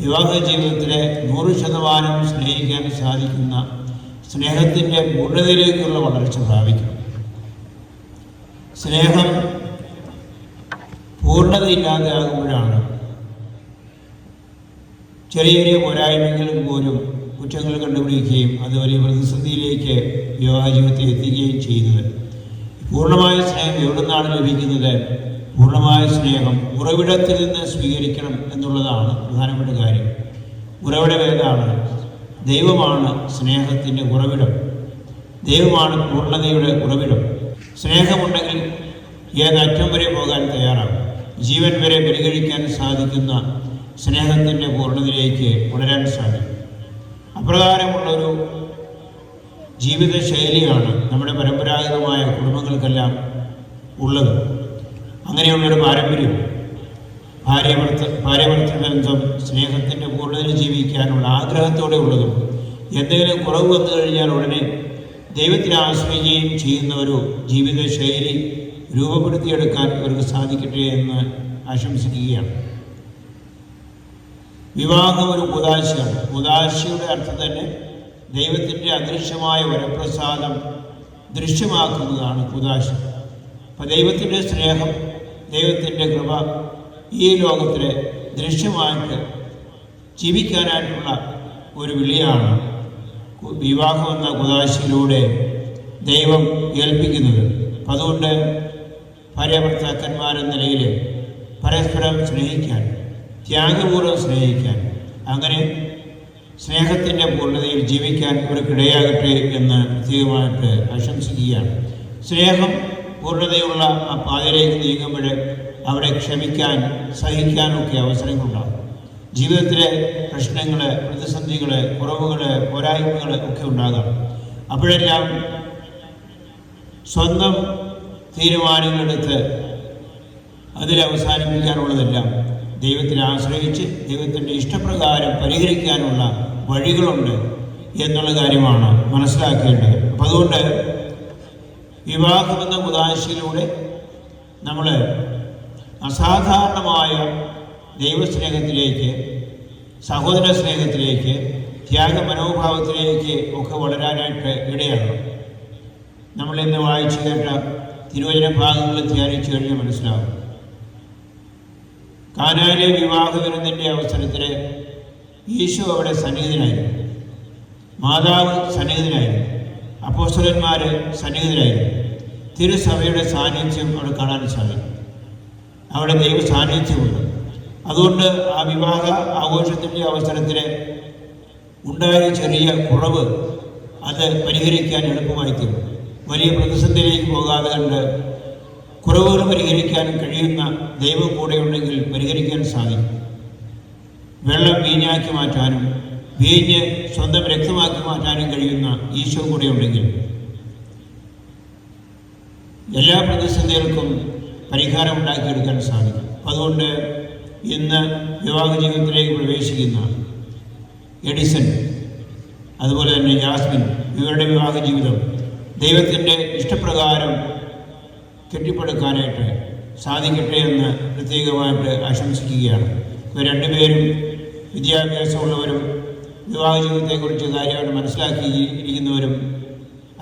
വിവാഹ ജീവിതത്തിലെ 100% സ്നേഹിക്കാൻ സാധിക്കുന്ന സ്നേഹത്തിൻ്റെ പൂർണ്ണതയിലേക്കുള്ള വളർച്ച പ്രാപിക്കണം. സ്നേഹം പൂർണ്ണതയില്ലാതെ ആകുമ്പോഴാണ് ചെറിയ ചെറിയ പോരായ്മകളും പോലും കുറ്റങ്ങൾ കണ്ടുപിടിക്കുകയും അത് വലിയ പ്രതിസന്ധിയിലേക്ക് വിവാഹ ജീവിതത്തെ എത്തിക്കുകയും ചെയ്യുന്നത്. പൂർണ്ണമായ സ്നേഹം എവിടെ നിന്നാണ് ലഭിക്കുന്നത്? പൂർണ്ണമായ സ്നേഹം ഉറവിടത്തിൽ നിന്ന് സ്വീകരിക്കണം എന്നുള്ളതാണ് പ്രധാനപ്പെട്ട കാര്യം. ഉറവിടം ഏതാണ്? ദൈവമാണ് സ്നേഹത്തിൻ്റെ ഉറവിടം. ദൈവമാണ് പൂർണ്ണതയുടെ ഉറവിടം. സ്നേഹമുണ്ടെങ്കിൽ ഏതറ്റം വരെ പോകാൻ തയ്യാറാകും. ജീവൻ വരെ പരിഗണിക്കാൻ സാധിക്കുന്ന സ്നേഹത്തിൻ്റെ പൂർണ്ണതയിലേക്ക് വളരാൻ സാധിക്കും. അപ്രകാരമുള്ളൊരു ജീവിതശൈലിയാണ് നമ്മുടെ പരമ്പരാഗതമായ കുടുംബങ്ങൾക്കെല്ലാം ഉള്ളത്. അങ്ങനെയുള്ളൊരു പാരമ്പര്യം, ഭാര്യ-ഭർത്തൃ ബന്ധം സ്നേഹത്തിൻ്റെ പൂർണ്ണതയിൽ ജീവിക്കാനുള്ള ആഗ്രഹത്തോടെ ഉള്ളതും എന്തെങ്കിലും കുറവ് വന്നു കഴിഞ്ഞാൽ ഉടനെ ദൈവത്തിനെ ആശ്രയിക്കുകയും ചെയ്യുന്ന ഒരു ജീവിതശൈലി രൂപപ്പെടുത്തിയെടുക്കാൻ ഇവർക്ക് സാധിക്കട്ടെ എന്ന് ആശംസിക്കുകയാണ്. വിവാഹം ഒരു ഉദാശയാണ്. ഉദാശയുടെ അർത്ഥം തന്നെ ദൈവത്തിൻ്റെ അദൃശ്യമായ വരപ്രസാദം ദൃശ്യമാക്കുന്നതാണ് ഉദാശ. അപ്പം ദൈവത്തിൻ്റെ സ്നേഹം, ദൈവത്തിൻ്റെ കൃപ ഈ ലോകത്തിലെ ദൃശ്യമായിട്ട് ജീവിക്കാനായിട്ടുള്ള ഒരു വിളിയാണ് വിവാഹം എന്ന ഉദാശയിലൂടെ ദൈവം ഏൽപ്പിക്കുന്നത്. അതുകൊണ്ട് ഭാര്യാഭർത്താക്കന്മാരെന്ന നിലയിൽ പരസ്പരം സ്നേഹിക്കാൻ, ത്യാഗപൂർവ്വം സ്നേഹിക്കാൻ, അങ്ങനെ സ്നേഹത്തിൻ്റെ പൂർണ്ണതയിൽ ജീവിക്കാൻ ഇവർക്കിടയാകട്ടെ എന്ന് പ്രത്യേകമായിട്ട് ആശംസിക്കുകയാണ്. സ്നേഹം പൂർണ്ണതയുള്ള ആ പാതയിലേക്ക് നീങ്ങുമ്പോൾ അവിടെ ക്ഷമിക്കാൻ, സഹിക്കാനൊക്കെ അവസരങ്ങളുണ്ടാകും. ജീവിതത്തിലെ പ്രശ്നങ്ങൾ, പ്രതിസന്ധികൾ, കുറവുകൾ, പോരായ്മകൾ ഒക്കെ ഉണ്ടാകാം. അപ്പോഴെല്ലാം സ്വന്തം തീരുമാനങ്ങളെടുത്ത് അതിലവസാനിപ്പിക്കാനുള്ളതെല്ലാം ദൈവത്തിൽ ആശ്രയിച്ച് ദൈവത്തിൻ്റെ ഇഷ്ടപ്രകാരം പരിഹരിക്കാനുള്ള വഴികളുണ്ട് എന്നുള്ള കാര്യമാണ് മനസ്സിലാക്കേണ്ടത്. അപ്പം അതുകൊണ്ട് വിവാഹമെന്ന ഉദാശയിലൂടെ നമ്മൾ അസാധാരണമായ ദൈവസ്നേഹത്തിലേക്ക്, സഹോദര സ്നേഹത്തിലേക്ക്, ത്യാഗ മനോഭാവത്തിലേക്ക് ഒക്കെ വളരാനായിട്ട് ഇടയാകണം. നമ്മളിന്ന് വായിച്ചു കേട്ട തിരുവചന ഭാഗങ്ങൾ ധ്യാനിച്ചു കഴിഞ്ഞാൽ മനസ്സിലാവും. കാനായിലെ വിവാഹ വിരുന്നിൻ്റെ അവസരത്തിൽ ഈശോ അവിടെ സന്നിഹിതനായിരുന്നു, മാതാവ് സന്നിഹിതനായിരുന്നു, അപ്പോസ്തലന്മാർ സന്നിഹിതരായിരുന്നു. തിരുസഭയുടെ സാന്നിധ്യം അവിടെ കാണാൻ സാധിക്കും. അവിടെ ദൈവ സാന്നിധ്യമുണ്ട്. അതുകൊണ്ട് ആ വിവാഹ ആഘോഷത്തിൻ്റെ അവസരത്തിൽ ഉണ്ടായ ചെറിയ കുറവ് അത് പരിഹരിക്കാൻ എളുപ്പമായി തീരും. വലിയ പ്രതിസന്ധിയിലേക്ക് പോകാതെ കണ്ട് കുറവുകൾ പരിഹരിക്കാൻ കഴിയുന്ന ദൈവം കൂടെയുണ്ടെങ്കിൽ പരിഹരിക്കാൻ സാധിക്കും. വെള്ളം വീഞ്ഞാക്കി മാറ്റാനും വീഞ്ഞ് സ്വന്തം രക്തമാക്കി മാറ്റാനും കഴിയുന്ന ഈശോ കൂടെയുണ്ടെങ്കിൽ എല്ലാ പ്രതിസന്ധികൾക്കും പരിഹാരം ഉണ്ടാക്കിയെടുക്കാൻ സാധിക്കും. അതുകൊണ്ട് ഇന്ന് വിവാഹ ജീവിതത്തിലേക്ക് പ്രവേശിക്കുന്ന എഡിസൺ, അതുപോലെ തന്നെ ജാസ്മിൻ, ഇവരുടെ വിവാഹ ജീവിതം ദൈവത്തിൻ്റെ ഇഷ്ടപ്രകാരം കെട്ടിപ്പടുക്കാനായിട്ട് സാധിക്കട്ടെ എന്ന് പ്രത്യേകമായിട്ട് ആശംസിക്കുകയാണ്. ഇവർ രണ്ടുപേരും വിദ്യാഭ്യാസമുള്ളവരും വിവാഹ ജീവിതത്തെക്കുറിച്ച് കാര്യമായിട്ട് മനസ്സിലാക്കിയിരിക്കുന്നവരും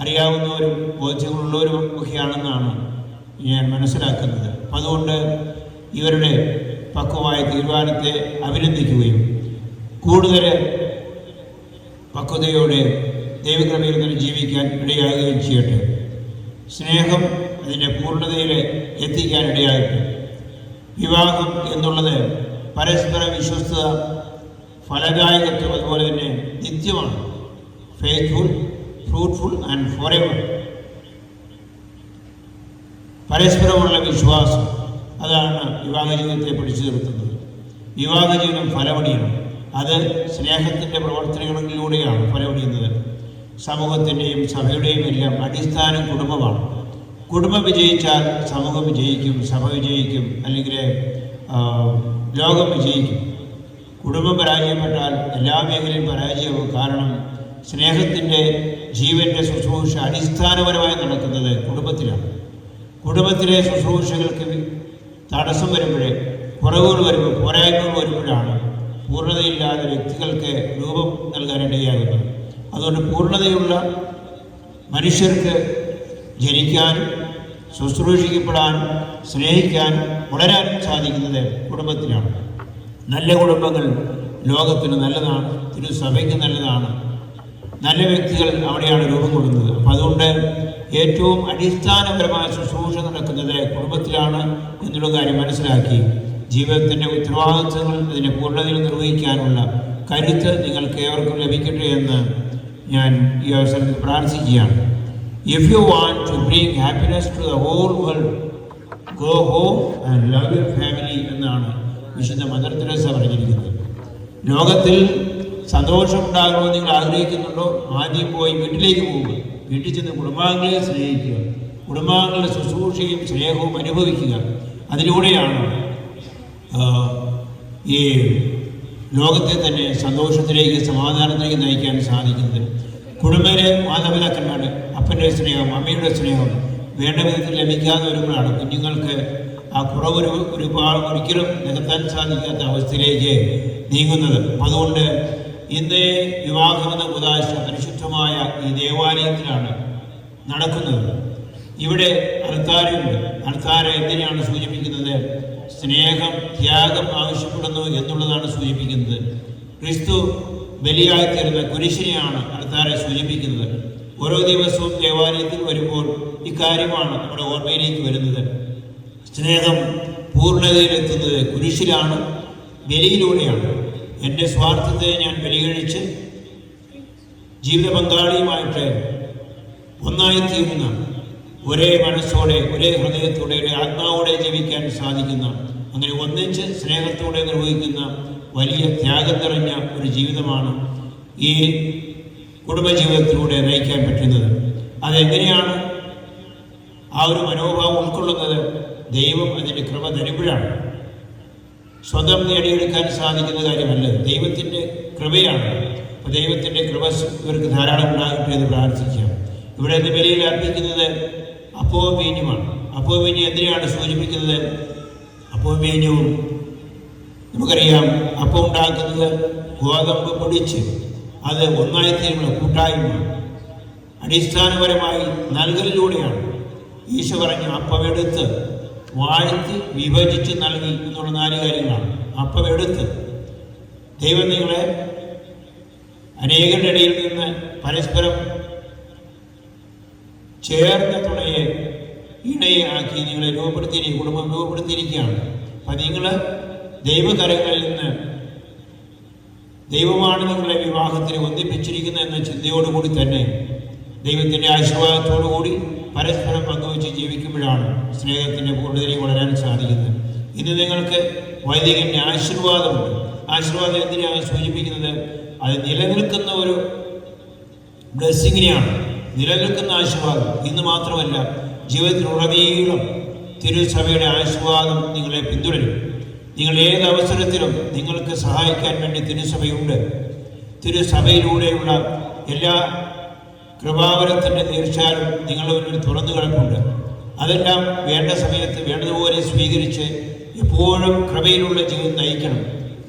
അറിയാവുന്നവരും ബോധ്യങ്ങളുള്ളവരും ഒക്കെയാണെന്നാണ് ഞാൻ മനസ്സിലാക്കുന്നത്. അപ്പം അതുകൊണ്ട് ഇവരുടെ പക്വമായ തീരുമാനത്തെ അഭിനന്ദിക്കുകയും കൂടുതൽ പക്വതയോടെ ദൈവകൃപയിൽ നിന്ന് ജീവിക്കാൻ ഇടയാകുകയും ചെയ്യട്ടെ. സ്നേഹം അതിൻ്റെ പൂർണ്ണതയിൽ എത്തിക്കാൻ ഇടയാകട്ടെ. വിവാഹം എന്നുള്ളത് പരസ്പര വിശ്വസ്തത, ഫലദായകത്വം, അതുപോലെ തന്നെ നിത്യമാണ്. Faithful, fruitful and forever. പരസ്പരമുള്ള വിശ്വാസം, അതാണ് വിവാഹ ജീവിതത്തെ പിടിച്ചു നിർത്തുന്നത്. വിവാഹ ജീവിതം ഫലമണിയാണ്. അത് സ്നേഹത്തിൻ്റെ പ്രവർത്തനങ്ങളിലൂടെയാണ് ഫലമണിയുന്നത്. സമൂഹത്തിൻ്റെയും സഭയുടെയും എല്ലാം അടിസ്ഥാനം കുടുംബമാണ്. കുടുംബം വിജയിച്ചാൽ സമൂഹം വിജയിക്കും, സഭ വിജയിക്കും, അല്ലെങ്കിൽ ലോകം വിജയിക്കും. കുടുംബം പരാജയപ്പെട്ടാൽ എല്ലാ മേഖലയും പരാജയവും. കാരണം സ്നേഹത്തിൻ്റെ ജീവൻ്റെ ശുശ്രൂഷ അടിസ്ഥാനപരമായി നടക്കുന്നത് കുടുംബത്തിലാണ്. കുടുംബത്തിലെ ശുശ്രൂഷകൾക്ക് തടസ്സം വരുമ്പോഴേ, കുറവുകൾ വരുമ്പോൾ, പോരായ്മകൾ വരുമ്പോഴാണ് പൂർണ്ണതയില്ലാതെ വ്യക്തികൾക്ക് രൂപം നൽകാനിടയാകുന്നത്. അതുകൊണ്ട് പൂർണ്ണതയുള്ള മനുഷ്യർക്ക് ജനിക്കാനും ശുശ്രൂഷിക്കപ്പെടാനും സ്നേഹിക്കാനും വളരാനും സാധിക്കുന്നത് കുടുംബത്തിലാണ്. നല്ല കുടുംബങ്ങൾ ലോകത്തിന് നല്ലതാണ്, തിരുസഭയ്ക്ക് നല്ലതാണ്. നല്ല വ്യക്തികൾ അവിടെയാണ് രൂപം കൊള്ളുന്നത്. അപ്പം അതുകൊണ്ട് ഏറ്റവും അടിസ്ഥാനപരമായ ശുശ്രൂഷ നടക്കുന്നത് കുടുംബത്തിലാണ് എന്നുള്ള കാര്യം മനസ്സിലാക്കി ജീവിതത്തിൻ്റെ ഉത്തരവാദിത്വങ്ങൾ അതിൻ്റെ പൂർണ്ണതയിൽ നിർവഹിക്കാനുള്ള കരുത്ത് നിങ്ങൾക്ക് ഏവർക്കും ലഭിക്കട്ടെ എന്ന് ഞാൻ ഈ അവസരത്തിൽ പ്രാർത്ഥിക്കുകയാണ്. If you want to bring happiness to the whole world, go home and love your family എന്നാണ് വിശുദ്ധ മദർ തെരേസ പറഞ്ഞിരിക്കുന്നത്. ലോകത്തിൽ സന്തോഷമുണ്ടാകണമെന്ന് നിങ്ങൾ ആഗ്രഹിക്കുന്നുണ്ടോ? ആദ്യം പോയി വീട്ടിലേക്ക് പോവുക. വീട്ടിൽ ചെന്ന് കുടുംബാംഗങ്ങളെ സ്നേഹിക്കുക, കുടുംബാംഗങ്ങളുടെ ശുശ്രൂഷയും സ്നേഹവും അനുഭവിക്കുക. അതിലൂടെയാണ് ഈ ലോകത്തെ തന്നെ സന്തോഷത്തിലേക്ക്, സമാധാനത്തിലേക്ക് നയിക്കാൻ സാധിക്കുന്നത്. കുടുംബത്തിലെ മാതാപിതാക്കന്മാരുടെ അപ്പൻ്റെ സ്നേഹം, അമ്മയുടെ സ്നേഹം വേണ്ട വിധത്തിൽ ലഭിക്കാതെ വരുമ്പോഴാണ് കുഞ്ഞുങ്ങൾക്ക് ആ കുറവ് ഒരിക്കലും നികത്താൻ സാധിക്കാത്ത അവസ്ഥയിലേക്ക് നീങ്ങുന്നത്. അതുകൊണ്ട് ഇന്ന് വിവാഹമെന്ന ഉദാശ പരിശുദ്ധമായ ഈ ദേവാലയത്തിലാണ് നടക്കുന്നത്. ഇവിടെ അൾത്താരയുണ്ട്. അൾത്താര എന്തിനാണ് സൂചിപ്പിക്കുന്നത്? സ്നേഹം, ത്യാഗം ആവശ്യപ്പെടുന്നു എന്നുള്ളതാണ് സൂചിപ്പിക്കുന്നത്. ക്രിസ്തു ബലിയായിത്തീരുന്ന കുരിശിനെയാണ് അൾത്താരെ സൂചിപ്പിക്കുന്നത്. ഓരോ ദിവസവും ദേവാലയത്തിൽ വരുമ്പോൾ ഇക്കാര്യമാണ് നമ്മുടെ ഓർമ്മയിലേക്ക് വരുന്നത്. സ്നേഹം പൂർണ്ണതയിലെത്തുന്നത് കുരിശിലാണ്, ബലിയിലൂടെയാണ്. എൻ്റെ സ്വാർത്ഥത്തെ ഞാൻ ബലികഴിച്ച് ജീവിത പങ്കാളിയുമായിട്ട് ഒന്നായിത്തീരുന്ന, ഒരേ മനസ്സോടെ, ഒരേ ഹൃദയത്തോടെ, ഒരേ ആത്മാവോടെ ജീവിക്കാൻ സാധിക്കുന്ന, അങ്ങനെ ഒന്നിച്ച് സ്നേഹത്തോടെ നിർവഹിക്കുന്ന വലിയ ത്യാഗം നിറഞ്ഞ ഒരു ജീവിതമാണ് ഈ കുടുംബജീവിതത്തിലൂടെ നയിക്കാൻ പറ്റുന്നത്. അതെങ്ങനെയാണ് ആ ഒരു മനോഭാവം ഉൾക്കൊള്ളുന്നത്? ദൈവം അതിൻ്റെ കൃപ തരുമ്പോഴാണ്. സ്വന്തം നേടിയെടുക്കാൻ സാധിക്കുന്ന കാര്യമല്ല, ദൈവത്തിൻ്റെ കൃപയാണ്. അപ്പോൾ ദൈവത്തിൻ്റെ കൃപ ഇവർക്ക് ധാരാളം ഉണ്ടാകട്ടെ എന്ന് പ്രാർത്ഥിക്കാം. ഇവിടെ നിന്ന് ബലിയിൽ അർപ്പിക്കുന്നത് അപ്പവും വീഞ്ഞുമാണ്. അപ്പവും വീഞ്ഞ് എന്തിനാണ് സൂചിപ്പിക്കുന്നത്? അപ്പവും വീഞ്ഞും നമുക്കറിയാം, അപ്പം ഉണ്ടാക്കുന്നത് ഗോതമ്പ് പൊടിച്ച് അത് ഒന്നായിത്തീരുന്ന കൂട്ടായ്മ അടിസ്ഥാനപരമായി നൽകലിലൂടെയാണ്. ഈശോ പറഞ്ഞ അപ്പമെടുത്ത് വാഴ്ത്തി വിഭജിച്ച് നൽകി എന്നുള്ള 4 കാര്യങ്ങളാണ്. അപ്പമെടുത്ത് ദൈവം നിങ്ങളെ അനേകരുടെ ഇടയിൽ നിന്ന് പരസ്പരം ചേർന്ന തുണയെ ഇണയെ ആക്കി നിങ്ങളെ കുടുംബം രൂപപ്പെടുത്തിയിരിക്കുകയാണ്. അപ്പം നിങ്ങൾ ദൈവകരങ്ങളിൽ നിന്ന് ദൈവമാണ് നിങ്ങളെ വിവാഹത്തിന് ഒന്നിപ്പിച്ചിരിക്കുന്നത് എന്ന ചിന്തയോടുകൂടി തന്നെ ദൈവത്തിൻ്റെ ആശീർവാദത്തോടുകൂടി പരസ്പരം പങ്കുവച്ച് ജീവിക്കുമ്പോഴാണ് സ്നേഹത്തിൻ്റെ പൂർണ്ണതയിൽ വളരാൻ സാധിക്കുന്നത്. ഇന്ന് നിങ്ങൾക്ക് വൈദികൻ്റെ ആശീർവാദമുണ്ട്. ആശീർവാദം എന്തിനാണ് സൂചിപ്പിക്കുന്നത്? അത് നിലനിൽക്കുന്ന ഒരു ബ്ലെസ്സിങ്ങിനെയാണ്, നിലനിൽക്കുന്ന ആശീർവാദം. ഇന്ന് മാത്രമല്ല, ജീവിതത്തിലുടനീളം തിരുസഭയുടെ ആശീർവാദം നിങ്ങളെ പിന്തുടരും. നിങ്ങൾ ഏത് അവസരത്തിലും നിങ്ങൾക്ക് സഹായിക്കാൻ വേണ്ടി തിരുസഭയുണ്ട്. തിരുസഭയിലൂടെയുള്ള എല്ലാ കൃപാവരത്തിൻ്റെ തീർച്ചയായും നിങ്ങളുടെ മുന്നിൽ തുറന്നു കിടപ്പുണ്ട്. അതെല്ലാം വേണ്ട സമയത്ത് വേണ്ടതുപോലെ സ്വീകരിച്ച് എപ്പോഴും കൃപയിലുള്ള ജീവിതം നയിക്കണം.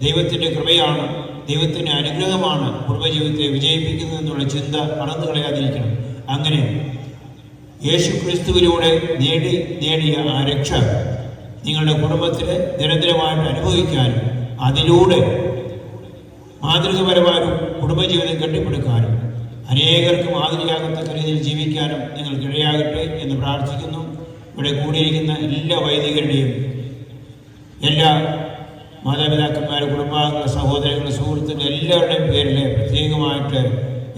ദൈവത്തിൻ്റെ കൃപയാണ്, ദൈവത്തിൻ്റെ അനുഗ്രഹമാണ് കുടുംബജീവിതത്തെ വിജയിപ്പിക്കുന്നത് എന്നുള്ള ചിന്ത മറന്നു കളയാതിരിക്കണം. അങ്ങനെ യേശു ക്രിസ്തുവിലൂടെ നേടിയ ആ രക്ഷ നിങ്ങളുടെ കുടുംബത്തിൽ നിരന്തരമായിട്ട് അനുഭവിക്കാനും അതിലൂടെ മാതൃകപരമായ കുടുംബജീവിതം കെട്ടിപ്പടുക്കാനും അനേകർക്ക് മാതൃകയാകത്തക്ക രീതിയിൽ ജീവിക്കാനും നിങ്ങൾക്ക് ഇടയാകട്ടെ എന്ന് പ്രാർത്ഥിക്കുന്നു. ഇവിടെ കൂടിയിരിക്കുന്ന എല്ലാ വൈദികരുടെയും, എല്ലാ മാതാപിതാക്കന്മാരും, കുടുംബാംഗങ്ങൾ, സഹോദരങ്ങൾ, സുഹൃത്തുക്കൾ എല്ലാവരുടെയും പേരിൽ പ്രത്യേകമായിട്ട്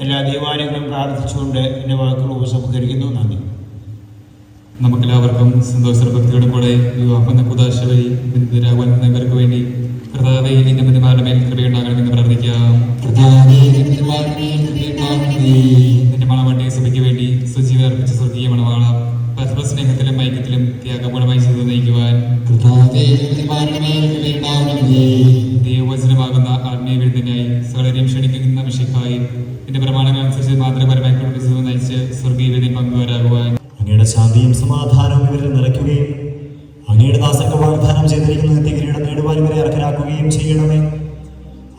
എല്ലാ ദൈവാലയങ്ങളും പ്രാർത്ഥിച്ചുകൊണ്ട് എൻ്റെ വാക്കുകൾ ഉപസംഹരിക്കുന്നു. നന്ദി. നമുക്കെല്ലാവർക്കും സന്തോഷഭക്തിയോടും കൂടെ വിവാഹം കുദാശ വഴി ബന്ധുരാകുവാൻ ഇവർക്ക് വേണ്ടി കർത്താവേ നിന്റെ ബന്ധുമാരുടെ മേൽ കൃപയുണ്ടാകണമെന്ന് പ്രാർത്ഥിക്കാം. നിന്റെ മണവാട്ടിയെ സഭയ്ക്ക് വേണ്ടി സുജീവ അർപ്പിച്ച സ്വർഗീയ മണവാള പരസ്പരസ്നേഹത്തിലും ഐക്യത്തിലും ത്യാഗപൂർണമായി ചെയ്തു നയിക്കുവാൻ ദൈവവചനമാകുന്ന ആത്മീയ വിരുദ്ധനായി സകലരെയും ക്ഷണിക്കുന്ന വിഷയക്കായി എന്റെ പ്രമാണങ്ങൾ അനുസരിച്ച് മാതൃപരമായി കുടുംബജീവിതം നയിച്ച് സ്വർഗീയ വിരുദ്ധ പങ്കുവരാകുവാൻ അങ്ങയുടെ ശാന്തിയും സമാധാനവും ഇവരിൽ നിറയ്ക്കുകയും അങ്ങയുടെ ദാസർക്ക് വാഗ്ദാനം ചെയ്തിരിക്കുന്ന നിത്യകിരീടം നേടുവാൻ ഇവരെ അർഹരാക്കുകയും ചെയ്യണമേ.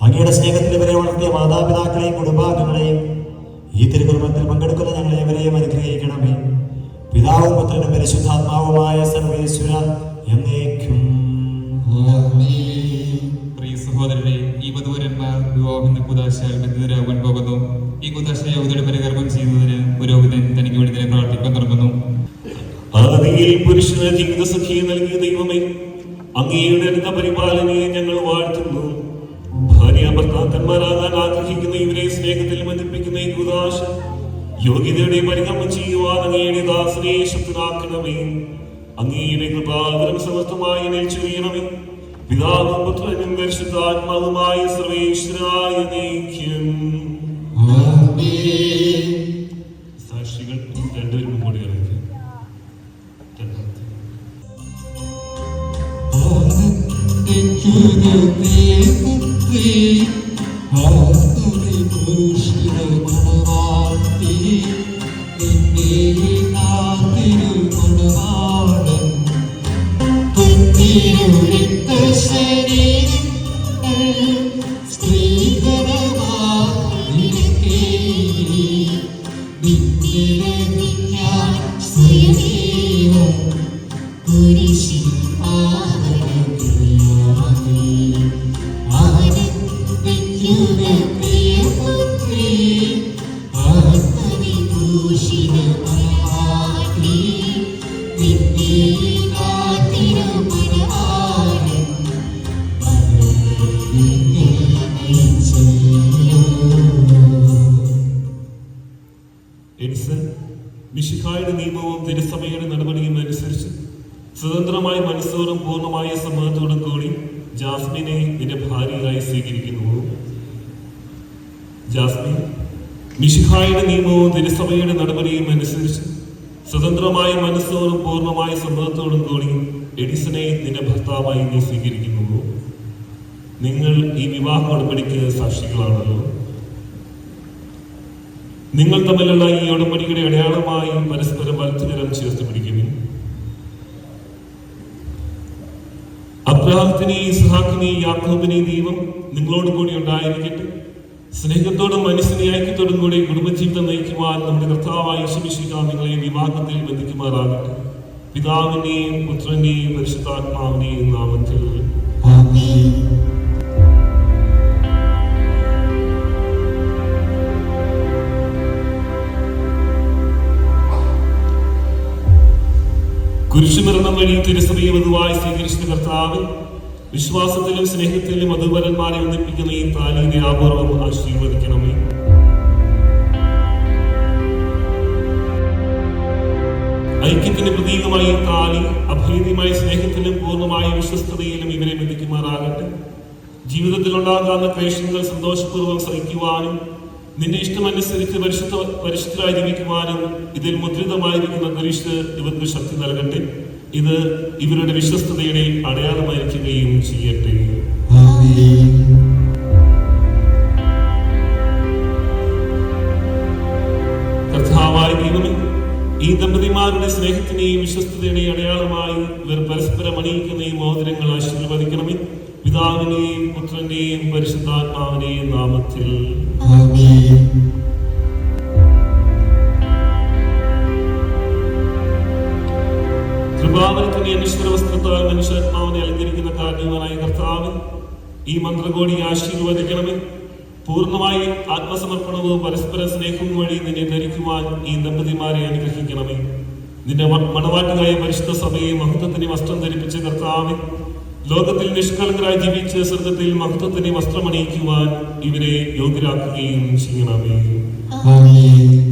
അങ്ങയുടെ സ്നേഹത്തിൽ ഇവരെ വളർത്തിയ മാതാപിതാക്കളെയും കുടുംബാംഗങ്ങളെയും ഈ തിരുകുടുംബത്തിൽ പങ്കെടുക്കുന്ന ഞങ്ങളെ ഇവരെയും അനുഗ്രഹിക്കണമേ. പിതാവും പുത്രനും പരിശുദ്ധാത്മാവുമായ സർവേശ്വര എന്നേക്കും. പ്രിയ സഹോദരരെ, ഈ വധൂവരന്മാർ വിവാഹം കുദാശയാൽ ബന്ധിതരാകുവാൻ പോകുന്നു. ഈ കുദാശ യോഗ്യതയുടെ പരികർമ്മം ചെയ്യുന്നതിന് പുരോഹിതൻ തനിക്ക് വേണ്ടി തന്നെ പ്രാർത്ഥിക്കാൻ തുടങ്ങുന്നു. ആദിയിൽ പുരുഷന് ജീവിത സഖിയെ നൽകിയ ദൈവമേ, അങ്ങയുടെ അടുത്ത പരിപാലനയെ ഞങ്ങൾ വാഴ്ത്തുന്നു. ഭാര്യ ഭർത്താക്കന്മാരാകാൻ ആഗ്രഹിക്കുന്ന ഇവരെ സ്നേഹത്തിൽ ബന്ധിപ്പിക്കുന്ന ഈ കുദാശ യോഗ്യതയുടെ പരികർമ്മം ചെയ്യുവാൻ അങ്ങയുടെ ദാസനെ ശക്തനാക്കണമേ. അങ്ങയുടെ കൃപാകരം സമർത്ഥമായി നേടിച്ചൊരിയണമേ. പിതാവും പുത്രനും പരിശുദ്ധാത്മാവുമായ സർവേശ്വരായ നയിക്കും. സാക്ഷികൾ രണ്ടുപേരും മുമ്പോട്ട് കളിക്കും. എഡിസൺ, മിശിഹായുടെ നിയമവും തിരുസഭയുടെ നടപടിയും അനുസരിച്ച് സ്വതന്ത്രമായ മനസ്സോടും പൂർണ്ണമായ സമ്മതത്തോടും കൂടി ജാസ്മിനെ നിന്റെ ഭാര്യയായി സ്വീകരിക്കുന്നു. ജാസ്മിൻ, മിശിഹായുടെ നിയമവും തിരുസഭയുടെ നടപടിയും അനുസരിച്ച് സ്വതന്ത്രമായ മനസ്സോടും പൂർണ്ണമായ സമ്മതത്തോടും കൂടി എഡിസനെ നിന്റെ ഭർത്താവായി നീ സ്വീകരിക്കുന്നു. നിങ്ങൾ ഈ വിവാഹ ഉടമ്പടിക്ക് സാക്ഷികളാണല്ലോ. നിങ്ങൾ തമ്മിലുള്ള ഈ ഉടമ്പടിയുടെ അടയാളമായി പരസ്പരം വലത്തുകരം ചേർത്ത് പിടിക്കുന്നു. അബ്രഹാത്തിനെയും ഇസ്ഹാക്കിനെയും യാക്കോബിനെയും ദൈവം നിങ്ങളോട് കൂടി ഉണ്ടായിരിക്കട്ടെ. സ്നേഹത്തോടും മനസ്സിനെ ഐക്യത്തോടും കൂടി കുടുംബജീവിതം നയിക്കുവാൻ നമ്മുടെ കർത്താവായ യേശു മിശിഹാ നിങ്ങളെ വിവാഹത്തിൽ ബന്ധിക്കുമാറാകട്ടെ. പിതാവിന്റെയും പുത്രന്റെയും പരിശുദ്ധാത്മാവിന്റെയും നാമത്തിൽ ആമേൻ. കുരിശുമരണം വഴി തിരുസഭയെ വധുവായി സ്വീകരിച്ച കർത്താവ് വിശ്വാസത്തിലും സ്നേഹത്തിലും വധുവരന്മാരെ ഒന്നിപ്പിക്കുന്ന ഈ താലിയുടെ ആപൂർവം ആശീർവദിക്കണമേ. ഐക്യത്തിന്റെ പ്രതീകമായി താലി അഭേദ്യമായ സ്നേഹത്തിലും പൂർണ്ണമായ വിശ്വസ്തതയിലും ഇവരെ ബന്ധിക്കുമാറാകട്ടെ. ജീവിതത്തിൽ ഉണ്ടാകാവുന്ന ക്ലേശങ്ങൾ സന്തോഷപൂർവ്വം സഹിക്കുവാനും നിന്റെ ഇഷ്ടമനുസരിച്ച് പരിശുദ്ധരായി ജീവിക്കുവാനും ഇതിൽ മുദ്രിതമായിരിക്കുന്ന കുരിശ് ഇവർക്ക് ശക്തി നൽകട്ടെ. ഇത് ഇവരുടെ വിശ്വസ്തതയുടെ അടയാളമായിരിക്കുകയും ചെയ്യട്ടെ. ആമേൻ. കർത്താവായ ദൈവമേ, ഈ ദമ്പതിമാരുടെ സ്നേഹത്തിന്റെയും വിശ്വസ്തതയുടെയും അടയാളമായി ഇവർ പരസ്പരം അണിയിക്കുന്ന ഈ മോതിരങ്ങൾ ആശീർവദിക്കണമേ. പിതാവിന്റെയും പുത്രന്റെയും പരിശുദ്ധാത്മാവിന്റെയും നാമത്തിൽ ആമേൻ. കൃപാവനത്തിന്റെ അനശ്വര വസ്ത്രത്താൽ മനുഷ്യാത്മാവിനെ അലങ്കരിക്കുന്ന കാരണവാനായ കർത്താവ് ഈ മന്ത്രകോടി ആശീർവദിക്കണമേ. പൂർണ്ണമായി ആത്മസമർപ്പണവും പരസ്പര സ്നേഹവും വഴി നിന്നെ ധരിക്കുവാൻ ഈ ദമ്പതിമാരെ അനുഗ്രഹിക്കണമേ. നിന്റെ മണവാട്ടിയായ പരിശുദ്ധ സഭയെ മഹത്വത്തിന് വസ്ത്രം ധരിപ്പിച്ച കർത്താവ് ലോകത്തിൽ നിഷ്കളങ്കരായി ജീവിച്ച് സ്വർഗത്തിൽ മഹത്വത്തിന് വസ്ത്രമണിയിക്കുവാൻ ഇവരെ യോഗ്യരാക്കുകയും ചെയ്യണമേ. ആമേൻ.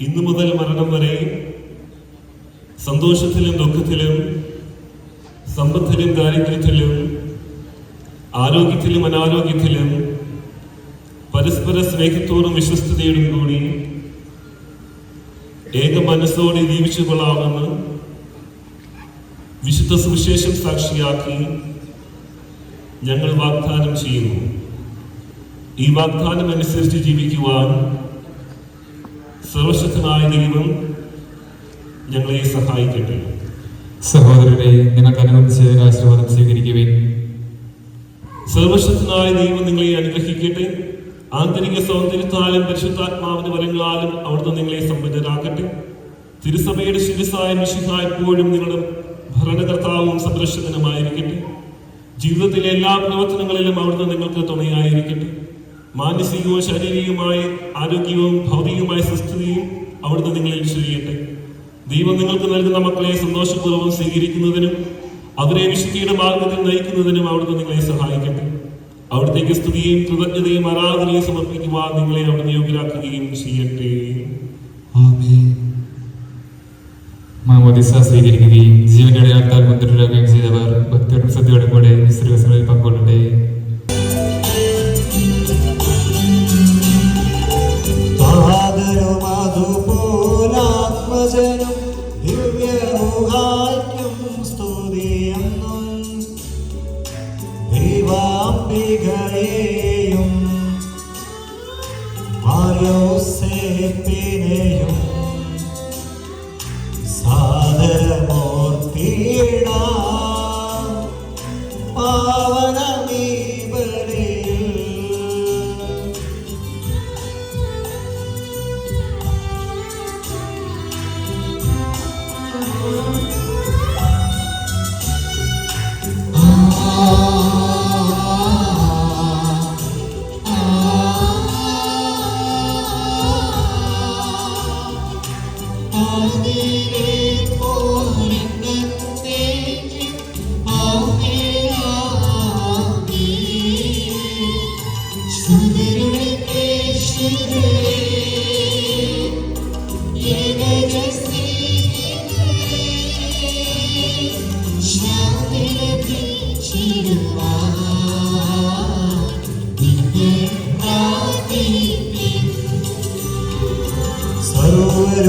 ഇന്നു മുതൽ മരണം വരെ സന്തോഷത്തിലും ദുഃഖത്തിലും സമ്പത്തിലും ദാരിദ്ര്യത്തിലും ആരോഗ്യത്തിലും അനാരോഗ്യത്തിലും പരസ്പര സ്നേഹത്തോടും വിശ്വസ്തയോടും കൂടി ഏക മനസ്സോടെ ജീവിച്ചു കൊള്ളാമെന്ന് വിശുദ്ധ സുവിശേഷം സാക്ഷിയാക്കി ഞങ്ങൾ വാഗ്ദാനം ചെയ്യുന്നു. ഈ വാഗ്ദാനം അനുസരിച്ച് ജീവിക്കുവാൻ സർവശക്തനായ ദൈവം ഞങ്ങളെ സഹായിക്കട്ടെ. സഹോദരരെ, നിങ്ങൾ അനുവദിച്ച് ആശീർവാദം സ്വീകരിക്കുവിൻ. സർവശക്തനായ ദൈവം നിങ്ങളെ അനുഗ്രഹിക്കട്ടെ. ആന്തരിക സൗന്ദര്യത്താലും പരിശുദ്ധാത്മാവിന്റെ വരങ്ങളാലും അവിടുന്ന് നിങ്ങളെ സമ്പന്നരാക്കട്ടെ. തിരുസഭയുടെ ശിരസായ മിശിഹ എപ്പോഴും നിങ്ങളുടെ ഭരണകർത്താവും സംരക്ഷകനുമായിരിക്കട്ടെ. ജീവിതത്തിലെ എല്ലാ പ്രവർത്തനങ്ങളിലും അവിടുന്ന് നിങ്ങൾക്ക് തുണയായിരിക്കട്ടെ. മാനസികവും ശാരീരികവുമായ ആരോഗ്യവും ഭൗതികവുമായ സുസ്ഥിതിയും അവിടുന്ന് നിങ്ങളിൽ ചെയ്യട്ടെ. ദൈവം നിങ്ങൾക്ക് നൽകുന്ന മക്കളെ സന്തോഷപൂർവ്വം സ്വീകരിക്കുന്നതിനും അവരെ വിശുദ്ധിയുടെ മാർഗത്തിൽ നയിക്കുന്നതിനും അവിടുന്ന് നിങ്ങളെ സഹായിക്കട്ടെ. അവിടത്തേക്ക് സ്തുതിയും കൃതജ്ഞതയും ആരാധനയും സമർപ്പിക്കുവാൻ നിങ്ങളെ അവിടുന്ന് യോഗ്യരാക്കുകയും ചെയ്യട്ടെ. മാമോദിസ സ്വീകരിക്കുകയും ജീവന്റെ അടയാളത്താൽ മുദ്രരാകുകയും ചെയ്തവർ ഭക്തിയോടും ശ്രദ്ധയോടും കൂടെ സ്ത്രീകളിൽ പങ്കുകൊള്ളട്ടെ. അതുപോലാത്മജനും ദിവ്യമുഖായ്ക്കും സ്തുതിയെന്നും ദൈവാംബികയെയും മാർയോസേപ്പിനെയും സാദരമൂർത്തിയിടാം പാവനമീ ബലിയിൽ.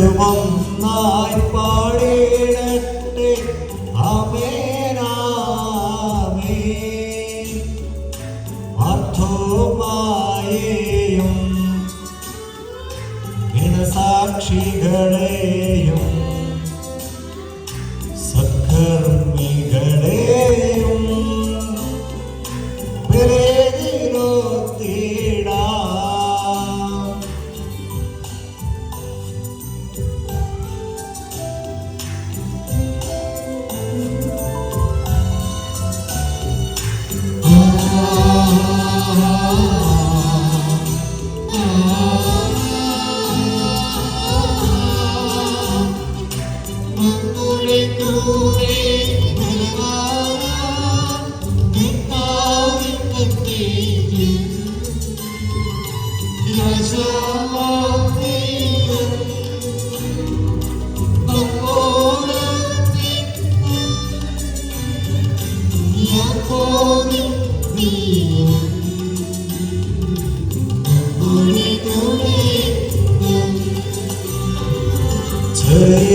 സർവരുമൊന്നായി പാടിയിടട്ടെ ആമേൻ ആമേൻ. അർത്ഥമായേയും ഗണസാക്ഷികളെയും സത്കർമ്മികളെയും ബലിയിലൊത്തിടാം.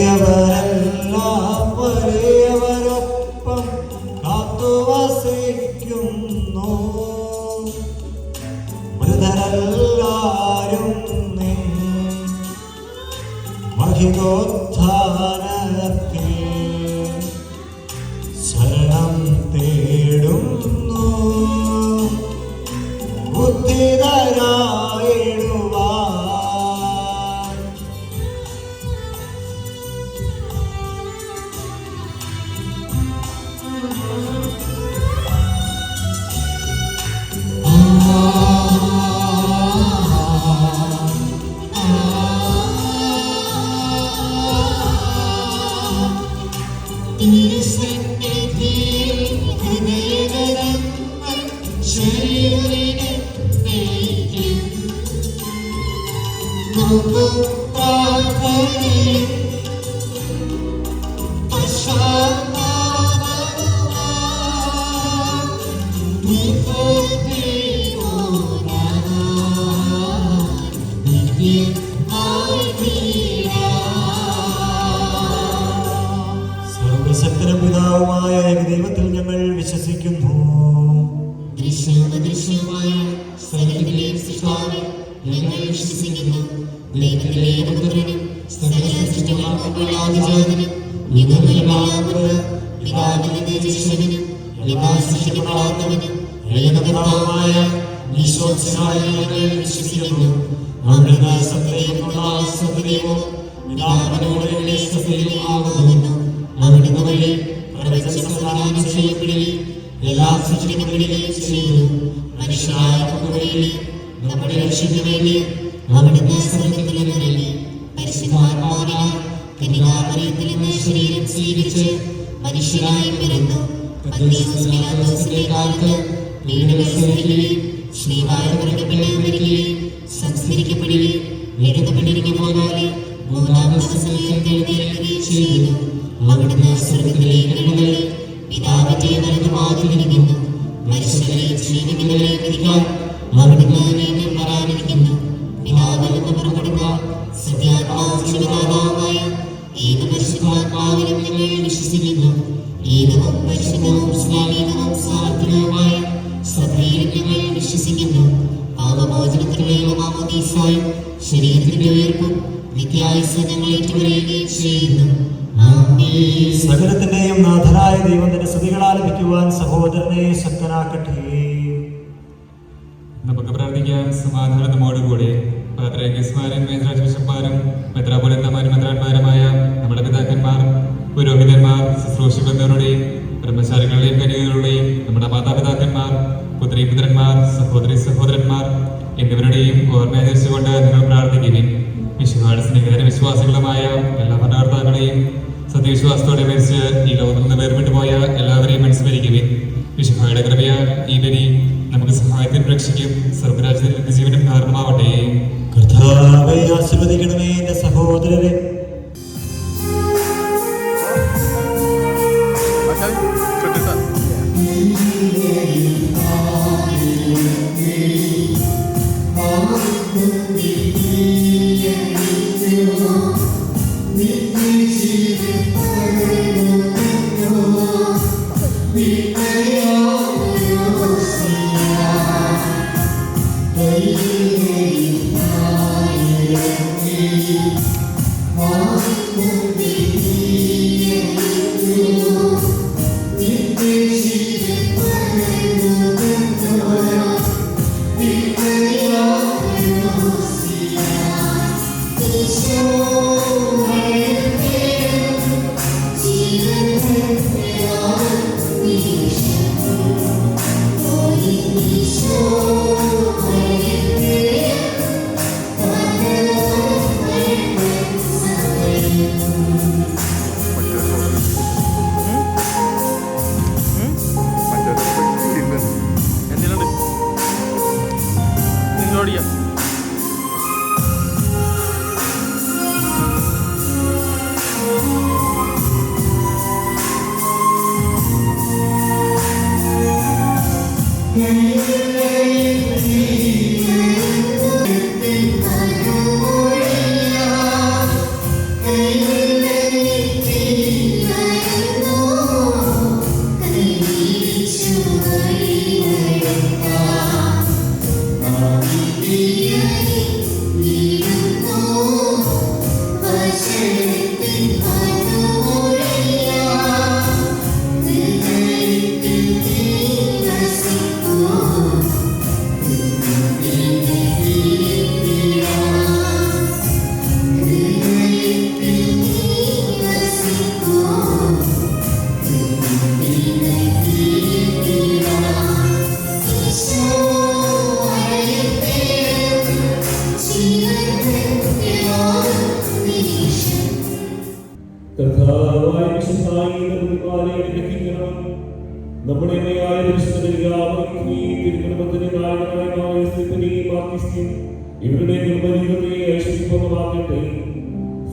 ചെറിയവരെല്ലാം വലിയവരൊപ്പം കാത്തുവസിക്കുന്നു. മൃതരെല്ലാരും നിൻ മഹിതോത്ഥാനത്തിൽ ശരണം തേടുന്നു. ബുദ്ധിതരായിടുവാൻ സർവശക്തനും പിതാവുമായ ഏകദൈവത്തിൽ ഞങ്ങൾ വിശ്വസിക്കുന്നു. ദൃശ്യമായ സകലത്തിന്റെയും സൃഷ്ടാവിൽ ഞങ്ങൾ വിശ്വസിക്കുന്നു. ദൈവത്തിന്റെ ഏകപുത്രനും സകല സൃഷ്ടിജാതനും യുഗങ്ങളാകുന്ന പിതാവിന്റെ തേജസ്വനും എല്ലാ സൃഷ്ടിക്കപ്പെടാത്തവനും ഏകപിതാവുമായ ഈശോമിശിഹായിൽ ഞങ്ങൾ വിശ്വസിക്കുന്നു. അവിടുന്ന് സത്യമുള്ള സത്യവും പിതാവിനോടുകൂടെ സത്യവും ആകുന്നു. അവിടുന്ന് വഴി പ്രപഞ്ചം സംവിധാനം ചെയ്യപ്പെടുകയും എല്ലാം സൃഷ്ടിക്കപ്പെടുകയും ചെയ്തു. മനുഷ്യരായ നമുക്ക് വേണ്ടി നമ്മുടെ രക്ഷയ്ക്ക് വേണ്ടി അവിടുന്ന് സ്വർഗ്ഗത്തിൽ വേണ്ടി പരിശുദ്ധാത്മാവിനാൽ കന്യകാമറിയത്തിൽ നിന്ന് ശരീരം സ്വീകരിച്ച് മനുഷ്യനായി പിറന്നു. പന്തിയോസിന്റെ കാലത്ത് പീഡകൾ സഹിക്കുകയും ശ്രീവായൂരപ്പെട്ട് മരിക്കുകയും സംസ്കരിക്കപ്പെടുകയും എഴുതപ്പെട്ടിരിക്കുമ്പോഴാണ് മൂന്നാം ദിവസം എഴുന്നേൽക്കുകയും ചെയ്തു. അവിടുന്ന് സ്വർഗ്ഗത്തിലേക്ക് എഴുന്നള്ളി പിതാവിന്റെ വലതുഭാഗത്തിരിക്കുന്നു. മരിച്ചവരെയും ജീവിതങ്ങളെയും വിധിക്കാൻ അവിടുന്ന് വീണ്ടും വരാനിരിക്കുന്നു. പിതാവിൽ നിന്ന് പുറപ്പെടുന്ന സത്യാത്മാവും ജീവദാതാവുമായ ഏക പരിശുദ്ധാത്മാവിലും ഞങ്ങൾ വിശ്വസിക്കുന്നു. ഏകവും പരിശുദ്ധവും സ്നാനവും സാർവത്രികവുമായ സഭയിൽ ഞങ്ങൾ വിശ്വസിക്കുന്നു. പാപമോചനത്തിനുള്ള മാമോദീസായും ശരീരത്തിന്റെ ഉയർപ്പും നിത്യായുസ്സും ഞങ്ങൾ ഏറ്റുപറയുകയും ചെയ്യുന്നു. സകലത്തിന്റെയും നാഥനായ ദൈവത്തിന്റെ സ്തുതികൾ ആലപിക്കുവാൻ സഹോദരനെ ശക്തനാക്കട്ടെ. നമുക്ക് പ്രാർത്ഥിക്കാം. സമാധാനം നമ്മോടുകൂടെ. പാത്രികേസ്മാരും മേധാവിഷന്മാരും മെത്രാപ്പൊലീത്തമാരും മെത്രാന്മാരുമായ നമ്മുടെ പിതാക്കന്മാർ, പുരോഹിതന്മാർ, ശുശ്രൂഷകരുടെയും ബ്രഹ്മചാരികളുടെയും കന്യകകളുടെയും നമ്മുടെ മാതാപിതാക്കന്മാർ, പുത്രീപുത്രന്മാർ, സഹോദരി സഹോദരന്മാർ എന്നിവരുടെയും ഓർമ്മയനുസരിച്ചുകൊണ്ട് നിങ്ങൾ പ്രാർത്ഥിക്കുകയും വിശുദ്ധാട് സ്നേഹിതര വിശ്വാസികളുമായ എല്ലാ ഭരണകർത്താക്കളെയും സത്യവിശ്വാസത്തോടെ മരിച്ച് ഈ ലോകത്തിൽ നിന്ന് വേർപെട്ടു പോയ എല്ലാവരെയും അനുസ്മരിക്കുകയും വിശുദ്ധായുടെ കൃപയാൽ ഈ ബലി നമുക്ക് സഹായത്തിനും രക്ഷയ്ക്കും സ്വർഗരാജ്യത്തിന്റെ ജീവനും കാരണമാവട്ടെ. കർത്താവേ, ആശീർവദിക്കണമേ എന്റെ സഹോദരരെ. നമ്മുടെ ഇവരുടെ നിർമ്മലീകത്തെ ഐശ്വര്യമാകട്ടെ.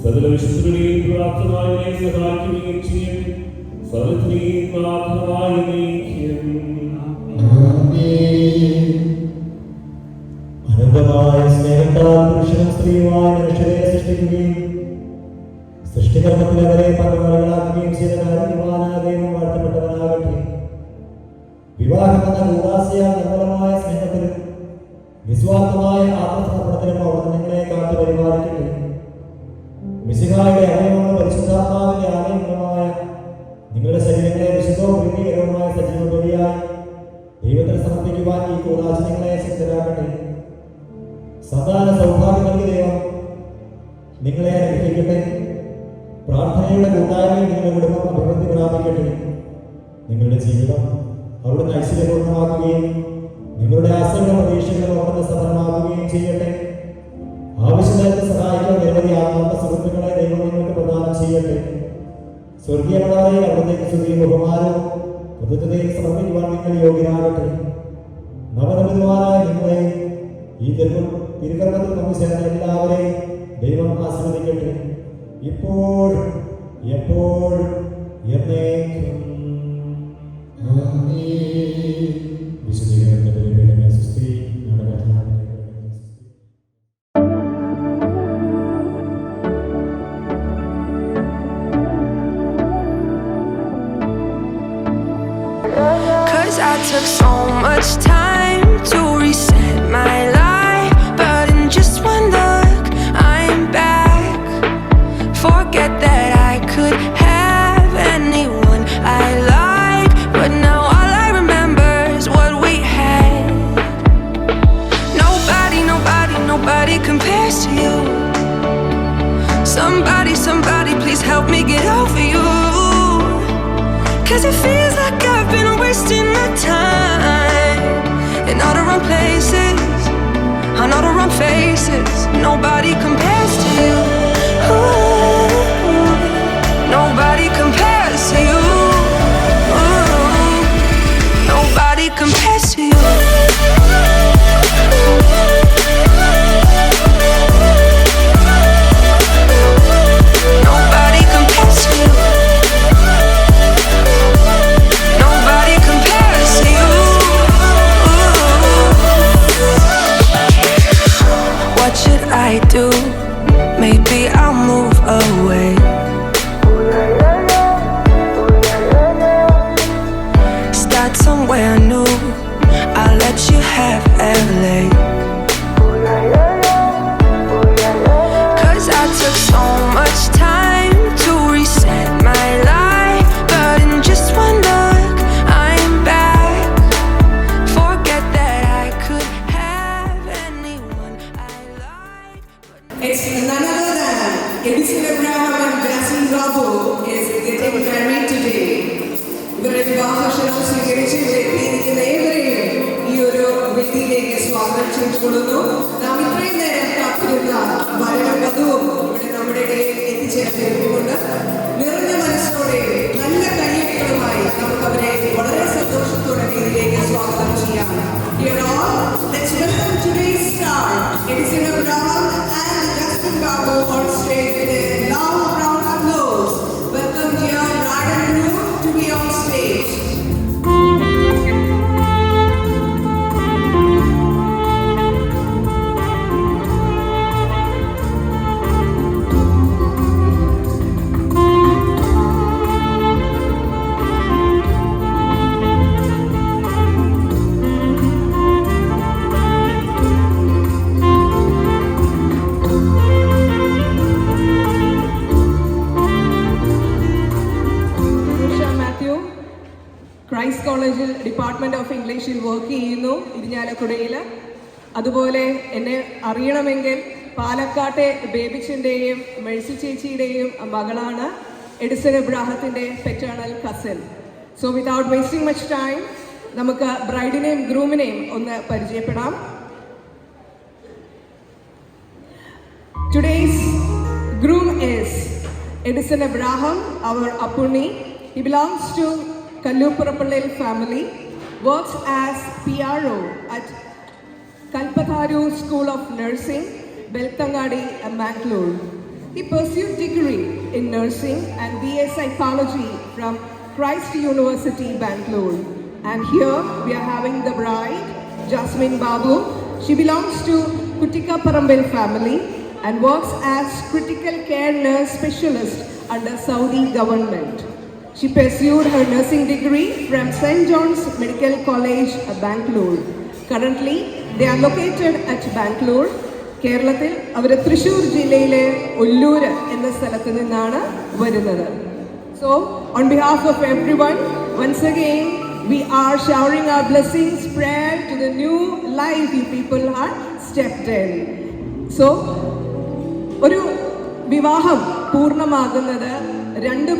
സകല വിശുദ്ധരുടെയും പ്രാർത്ഥനയെ സഹായിക്കുകയും ചെയ്യും. സകലത്തിനെയും പ്രാർത്ഥനമായ അനന്തമായ സ്നേഹത്താൽ പുരുഷനും സ്ത്രീയുമായ മനുഷ്യരെ സൃഷ്ടിക്കുകയും സൃഷ്ടികർമ്മത്തിൽ അവരെ പങ്കാളികളാക്കുകയും ചെയ്ത കാരണവാനായ ദൈവം വാഴ്ത്തപ്പെട്ടവനാകട്ടെ. വിവാഹം എന്ന ഉദാസിയായ നിർമ്മലമായ സ്നേഹത്തിലും നിസ്വാർത്ഥമായ ആത്മസമർപ്പണത്തിലും അവിടുന്ന് നിങ്ങളെ കാത്തു പരിപാലിക്കട്ടെ. മിശിഹായുടെ അവയവങ്ങളും പരിശുദ്ധാത്മാവിന്റെ ആലയങ്ങളുമായ നിങ്ങളുടെ ശരീരങ്ങളെ വിശുദ്ധവും പ്രീതികരവുമായ സജീവ ബലിയായി ദൈവത്തിന് സമർപ്പിക്കുവാൻ ഈ കൂതാശ നിങ്ങളെ ശക്തരാക്കട്ടെ. സന്താന സൗഭാഗ്യം നൽകിയ ദൈവം നിങ്ങളെ അനുഗ്രഹിക്കട്ടെ. പ്രാർത്ഥനയുടെ കൂട്ടായ്മയിൽ നിങ്ങളുടെ കുടുംബം അഭിവൃദ്ധി പ്രാപിക്കട്ടെ. നിങ്ങളുടെ ജീവിതം അവിടുന്ന് ഐശ്വര്യപൂർണ്ണമാക്കുകയും നിങ്ങളുടെ ആശകളും പ്രതീക്ഷകളും അവിടുന്ന് സഫലമാക്കുകയും ചെയ്യട്ടെ. ആവശ്യങ്ങൾക്ക് സഹായിക്കാൻ നിരവധി ആത്മാർത്ഥ സുഹൃത്തുക്കളെ ദൈവം നിങ്ങൾക്ക് പ്രദാനം ചെയ്യട്ടെ. സ്വർഗീയമുള്ളവരെ അവിടത്തേക്ക് സ്തുതിയും ബഹുമാനവും കൃതജ്ഞതയും സമർപ്പിക്കുവാൻ നിങ്ങൾ യോഗ്യരാകട്ടെ. നവനിർമ്മിതമാരായ നിങ്ങളെ ഈ തിരുക്കർമ്മത്തിൽ പങ്കുചേർന്ന എല്ലാവരെയും ദൈവം ആശീർവദിക്കട്ടെ. ഇപ്പോൾ എപ്പോഴും എന്നേക്കും. വിശുദ്ധീകരണ ബലിപീഠമേ സ്തുതി. I took so much time to reset my life, but in just one look, I'm back. Forget that I could have anyone I like, but now all I remember is what we had. Nobody, nobody, nobody compares to you. Somebody, somebody, please help me get over you. 'Cause it feels like I've been wasting my time in all the wrong places, on all the wrong faces. Nobody compares to you. Ooh, nobody compares to you. Ooh, nobody compares to you. Nobody compares to you. I do, maybe I'll move away. Start somewhere new, I'll let you have LA. 'Cause I took so much time to reset my life, but in just one look, I'm back. Forget that I could have anyone I like. It's none other than Edison Abraham and Jasmine Babu is getting married today. ഇവരുടെ വിവാഹക്ഷണം സ്വീകരിച്ച് എത്തിയിരിക്കുന്ന ഏവരെയും ഈ ഒരു വ്യക്തിയിലേക്ക് സ്വാഗതം ചെയ്തുകൊള്ളുന്നു. നാം ഇത്രയും നേരം കാത്തിരുന്ന വരനും വധുവും ഇവിടെ നമ്മുടെ ഇടയിൽ എത്തിച്ചേർന്നിരിക്കുന്നുണ്ട്. നിറഞ്ഞ മനസ്സോടെ നല്ല കയ്യടികളുമായി നമുക്ക് അവരെ വളരെ സന്തോഷത്തോടെ ഇതിലേക്ക് സ്വാഗതം ചെയ്യാം. Dear all, let's welcome today's star, Edison Abraham and Jasmine Babu on stage with a loud round of applause. Welcome dear bride and groom to be on stage. Christ കോളേജിൽ ഡിപ്പാർട്ട്മെൻറ്റ് ഓഫ് ഇംഗ്ലീഷിൽ work ചെയ്യുന്നു ഇരിഞ്ഞാലക്കുടയിൽ. അതുപോലെ എന്നെ അറിയണമെങ്കിൽ പാലക്കാട്ടെ ബേബിച്ചൻ്റെയും Mercy ചേച്ചിയുടെയും മകളാണ്. Edison എബ്രാഹത്തിൻ്റെ paternal cousin. So without wasting much time നമുക്ക് ബ്രൈഡിനെയും ഗ്രൂമിനെയും ഒന്ന് പരിചയപ്പെടാം. Today's groom is Edison Abraham, our Apurni. He belongs to Kallupurapallil family, works as PRO at Kalpatharu School of Nursing, Beltangadi, Bangalore. He pursued degree in nursing and BA Psychology from Christ University, Bangalore. And here we are having the bride, Jasmine Babu. She belongs to Kutika Parambil family and works as critical care nurse specialist under Saudi government. She pursued her nursing degree from St. John's Medical College, Bangalore. Currently, they are located at Bangalore. കേരളത്തിൽ അവർ തൃശ്ശൂർ ജില്ലയിലെ ഒല്ലൂര് എന്ന സ്ഥലത്ത് നിന്നാണ് വരുന്നത്. So, on behalf of everyone, once again, we are showering our blessings, prayer to the new life you people are stepped in. So, ഒരു വിവാഹം പൂർണ്ണമാകുന്നത് രണ്ട്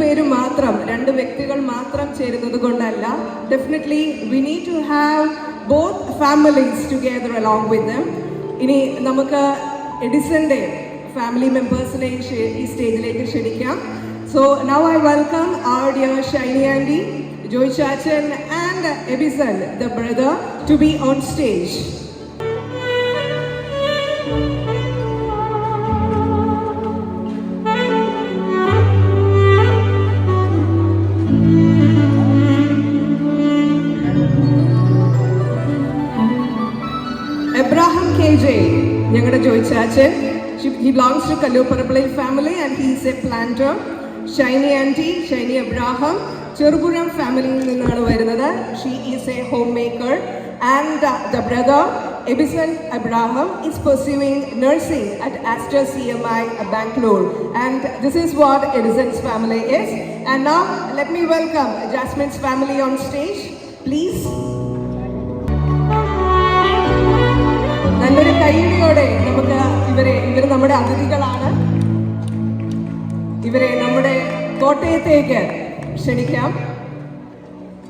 വ്യക്തികൾ മാത്രം ചേരുന്നത് കൊണ്ടല്ല. Definitely we need to have both families together along with them. ഇനി നമുക്ക് എഡിസന്റെ ഫാമിലി മെമ്പേഴ്സിനെ ഈ സ്റ്റേജിലേക്ക് ക്ഷണിക്കാം. So now I welcome our dear Shiny Aunty, Joy Chachan and Edison, the brother, to be on stage. Abraham KJ, ഞങ്ങളുടെ ജോയ് ചാച്ചൻ. He belongs to Kalluparapalil family and he is a planter. Shiny Aunty, Shiny Abraham, ചെറുപുഴം ഫാമിലിയിൽ നിന്നാണ് വരുന്നത്. She is a homemaker. And the brother, Edison Abraham, is pursuing nursing at Aster CMI, Bangalore. And this is what Edison's family is. And now, let me welcome Jasmine's family on stage, please. നല്ലൊരു കൈയടിയോടെ നമുക്ക് ഇവർ നമ്മുടെ അതിഥികളാണ്. ഇവരെ നമ്മുടെ കോട്ടയത്തേക്ക് ക്ഷണിക്കാം.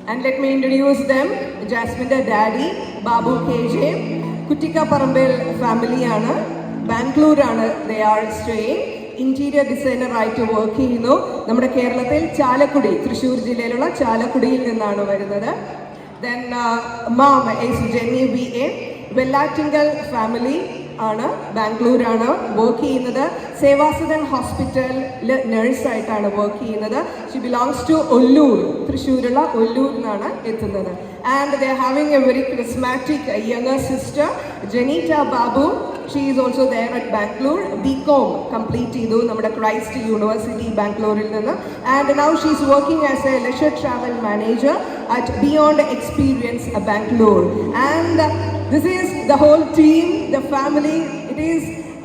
And let me introduce them. ജാസ്മിൻ്റെ ഡാഡി ബാബു KJ, കുറ്റിക്കാപ്പറമ്പിൽ ഫാമിലിയാണ്, ബാംഗ്ലൂരാണ് they are staying. ഇന്റീരിയർ ഡിസൈനറായിട്ട് വർക്ക് ചെയ്യുന്നു. നമ്മുടെ കേരളത്തിൽ ചാലക്കുടി, തൃശ്ശൂർ ജില്ലയിലുള്ള ചാലക്കുടിയിൽ നിന്നാണ് വരുന്നത്. Then mom is Jenny VA, Vellattinkal family ആണ്, ബാംഗ്ലൂരാണ് വർക്ക് ചെയ്യുന്നത്. സേവാസദൻ ഹോസ്പിറ്റലിൽ നഴ്സായിട്ടാണ് വർക്ക് ചെയ്യുന്നത്. ഷി ബിലോങ്സ് ടു ഒല്ലൂർ, തൃശ്ശൂരുള്ള ഒല്ലൂരിനാണ് എത്തുന്നത്. And they are having a very charismatic younger sister Jeneeta Babu. She is also there at Bangalore. BCom complete ചെയ്തു നമ്മുടെ ക്രൈസ്റ്റ് യൂണിവേഴ്സിറ്റി ബാംഗ്ലൂരിൽ നിന്ന്. And now she is working as a leisure travel manager at Beyond Experience Bangalore. And this is the whole team, the family. It is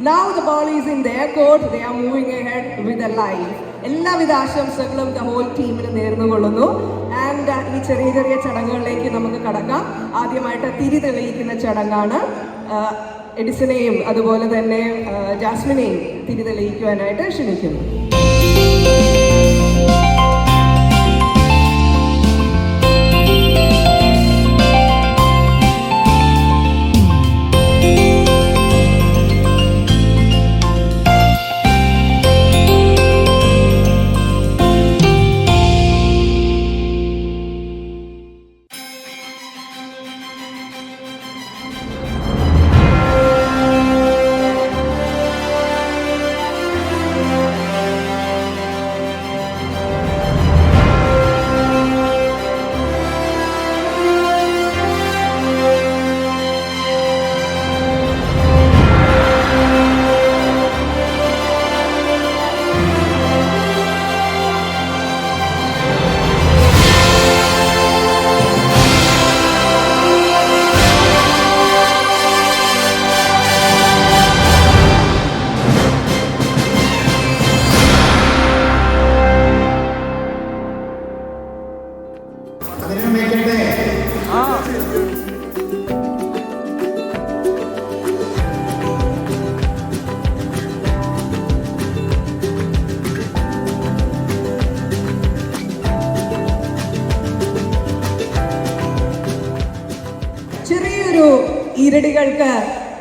now the ball is in their court. They are moving ahead with their life. എല്ലാവിധ ആശംസകളും the whole ടീമിന് നേർന്നുകൊള്ളുന്നു. And ഈ ചെറിയ ചെറിയ ചടങ്ങുകളിലേക്ക് നമുക്ക് കടക്കാം. ആദ്യമായിട്ട് തിരി തെളിയിക്കുന്ന ചടങ്ങാണ്. എഡിസനെയും അതുപോലെ തന്നെ ജാസ്മിനെയും തിരി തെളിയിക്കുവാനായിട്ട് ക്ഷണിക്കുന്നു. ഈരടികൾക്ക്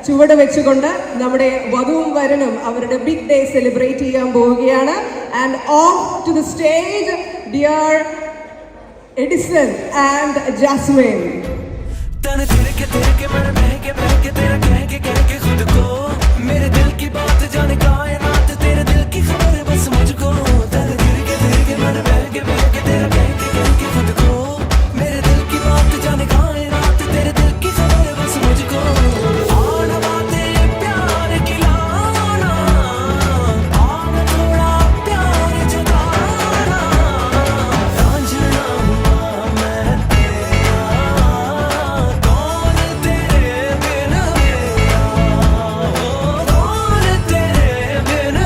ചുവട് വെച്ചുകൊണ്ട് നമ്മുടെ വധുവും വരനും അവരുടെ ബിഗ് ഡേ സെലിബ്രേറ്റ് ചെയ്യാൻ പോവുകയാണ്. And off to the stage dear Edison and Jasmine. been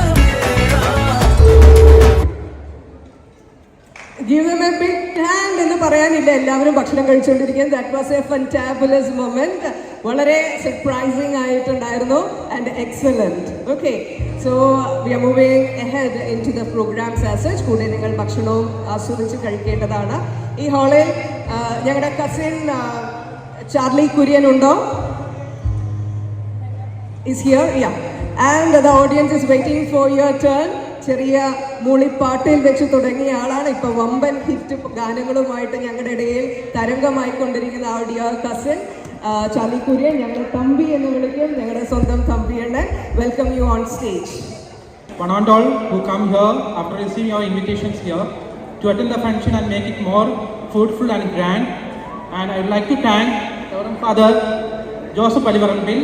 പറയാനില്ല, എല്ലാവരും ഭക്ഷണം കഴിച്ചുകൊണ്ടിരിക്കുന്നത്. That was a fantabulous moment. വളരെ സർപ്രൈസിങ് ആയിട്ടുണ്ടായിരുന്നു and excellent. Okay, so we are moving ahead into the programs as such. കൂടെ നിങ്ങൾ ഭക്ഷണവും ആസ്വദിച്ച് കഴിക്കേണ്ടതാണ്. ഈ ഹാളിൽ ഞങ്ങളുടെ കസിൻ ചാർലി കുര്യൻ ഉണ്ടോ? is here, yeah, and the audience is waiting for your turn. ചെറിയ മൂളിപ്പാട്ടിൽ വെച്ച് തുടങ്ങിയ ആളാണ്, ഇപ്പോൾ വമ്പൻ ഹിറ്റ് ഗാനങ്ങളുമായിട്ട് ഞങ്ങളുടെ ഇടയിൽ തരംഗമായിക്കൊണ്ടിരിക്കുന്ന our dear cousin Charlie Kurian. ഞങ്ങൾ തമ്പി എന്ന് വിളിക്കും, ഞങ്ങളുടെ സ്വന്തം തമ്പിയാണ്. Welcome you on stage. One and all who come here after receiving our invitations here to attend the function and make it more fruitful and grand. And I would like to thank Reverend Father Joseph Alivaranbil.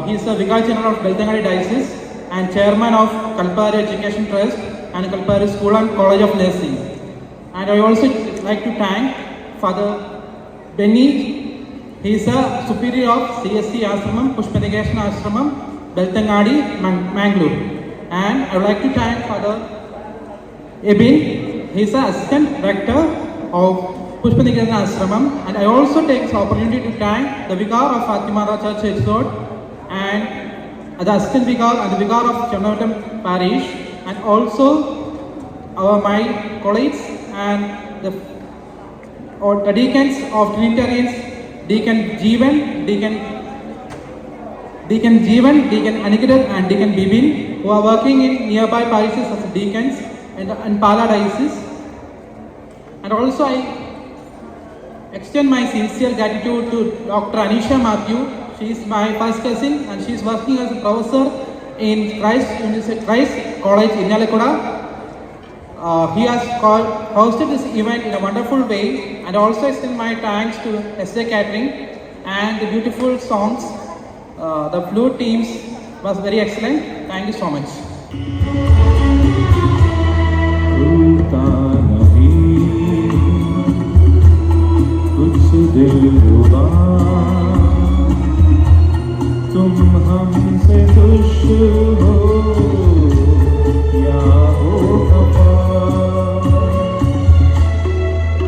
He is the Vicar General of Beltangadi Diocese and Chairman of Kalpari Education Trust and Kalpari School and College of Nursing. And I also like to thank Father Benny. He is a Superior of CSC Ashramam, Pushpanikeshna Ashramam, Beltangadi, Mangalore. And I would like to thank Father Ebin. He is the Assistant Director of Pushpanikeshna Ashramam. And I also take this opportunity to thank the Vicar of Fatimara Church Edgelord and the Assistant Vicar and the Vicar of Chernavatam Parish, and also my colleagues and the deacons of Trinitarians, Deacon Jeevan, Deacon Anikidat and Deacon Bibin, who are working in nearby parishes as deacons and Pala Diocese. And also I extend my sincere gratitude to Dr. Anisha Matthew. She is my first cousin and she is working as a professor in Christ College in Nalikoda. He has hosted this event in a wonderful way, and also extend my thanks to SJ Catering and the beautiful songs. The flute teams was very excellent. Thank you so much. तुम हमसे खुश हो या हो खफा,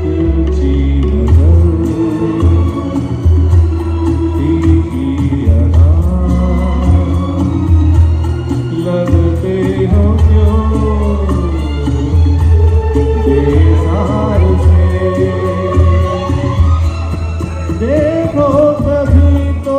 तिरछी नजर तीखी अदा, लगते हो क्यों बेजार से, देखो कभी तो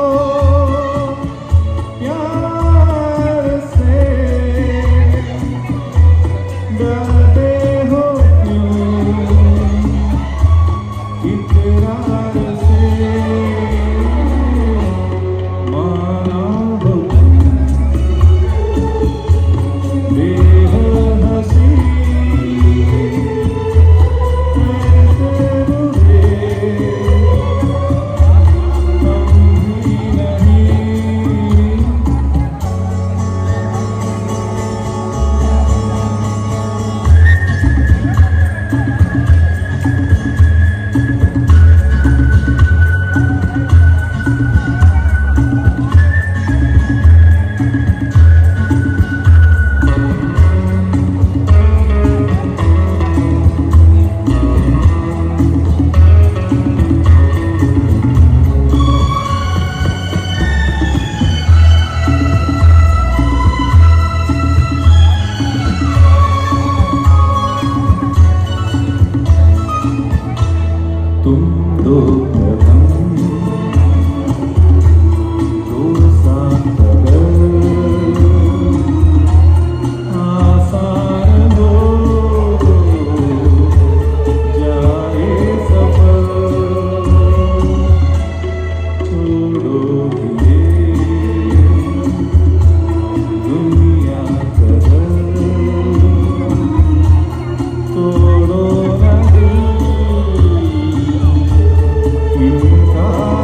Inka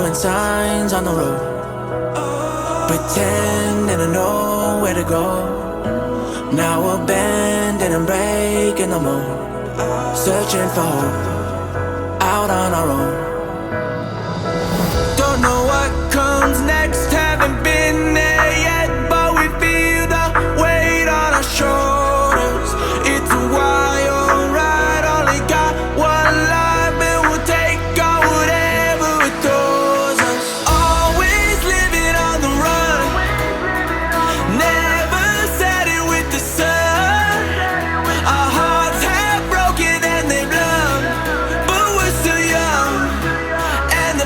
following signs on the road, pretending to know where to go. Now we're bending and breaking the mold, searching for hope out on our own. Don't know what comes next, haven't been there yet, but we feel the weight on our shoulders. It's a wild ride, only got one life, and we'll take on whatever it throws us. Always living on the run, never setting with the sun. Our hearts have broken and they've loved, but we're still young, and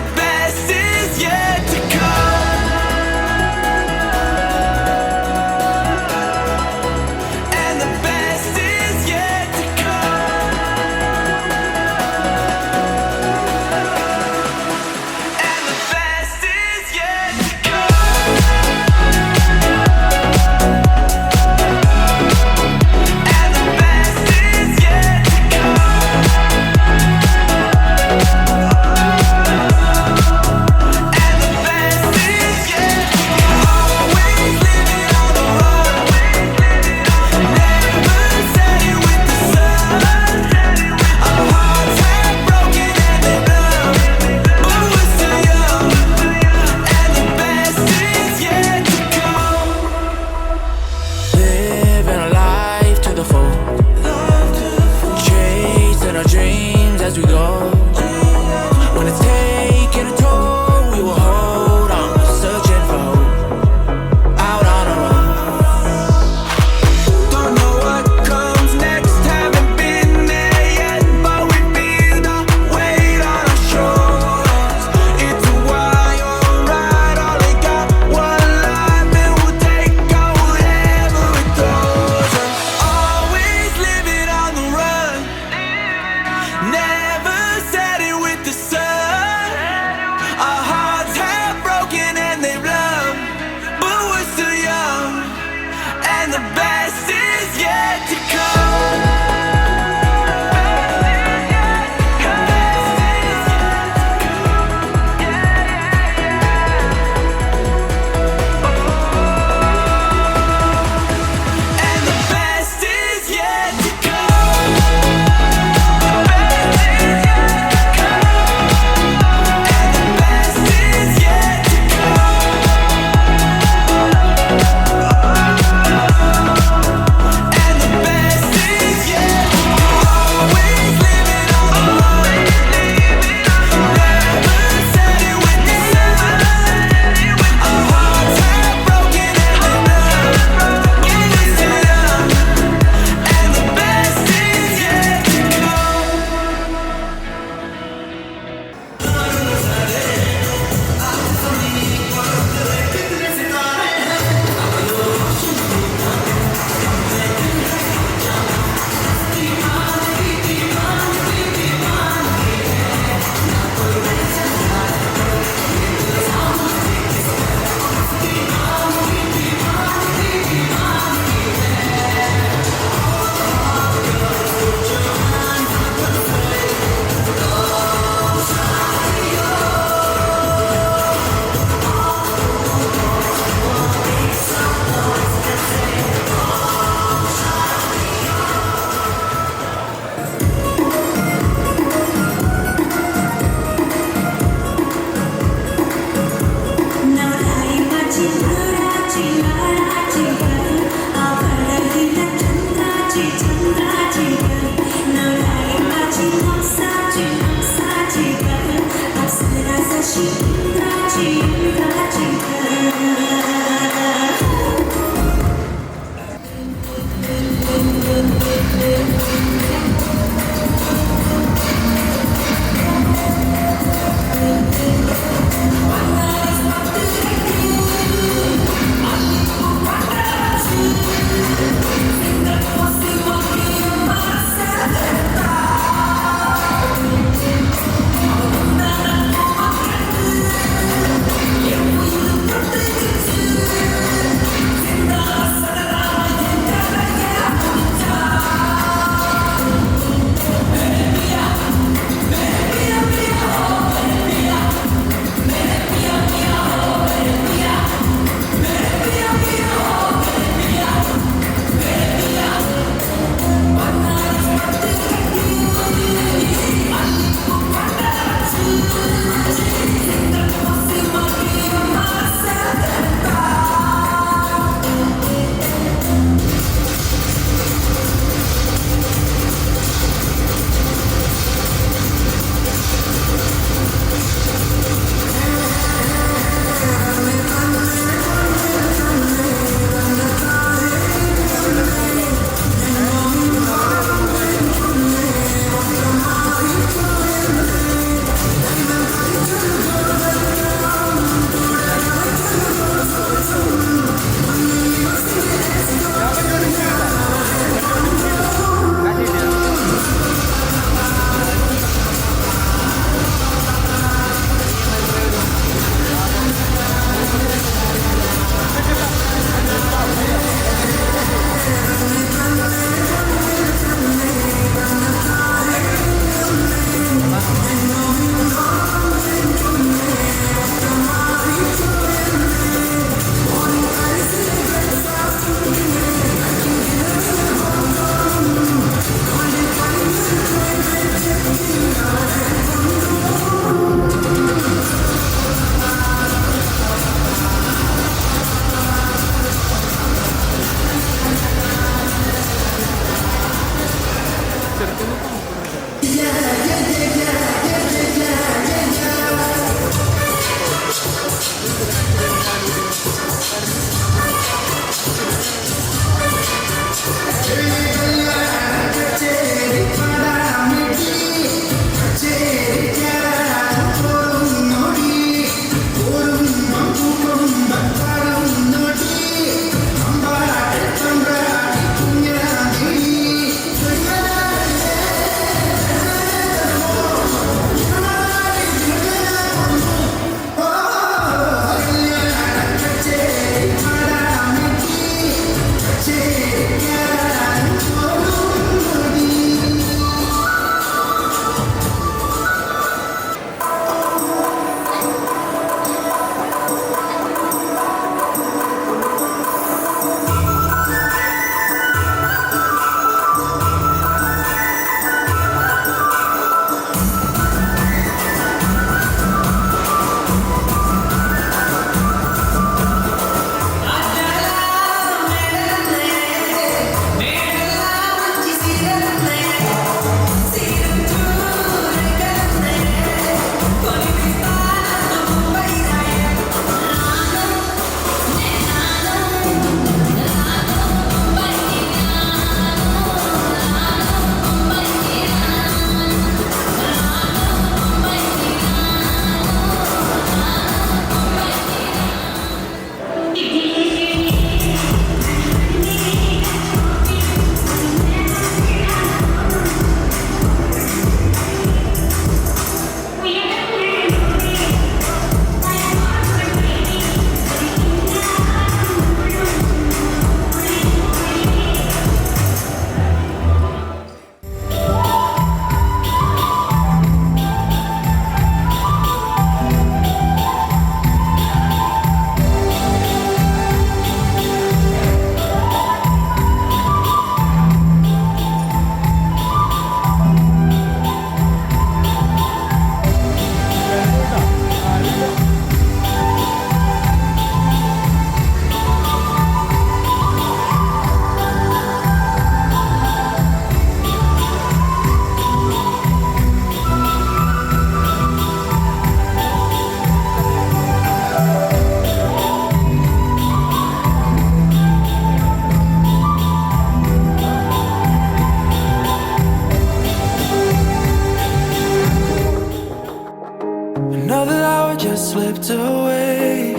slipped away.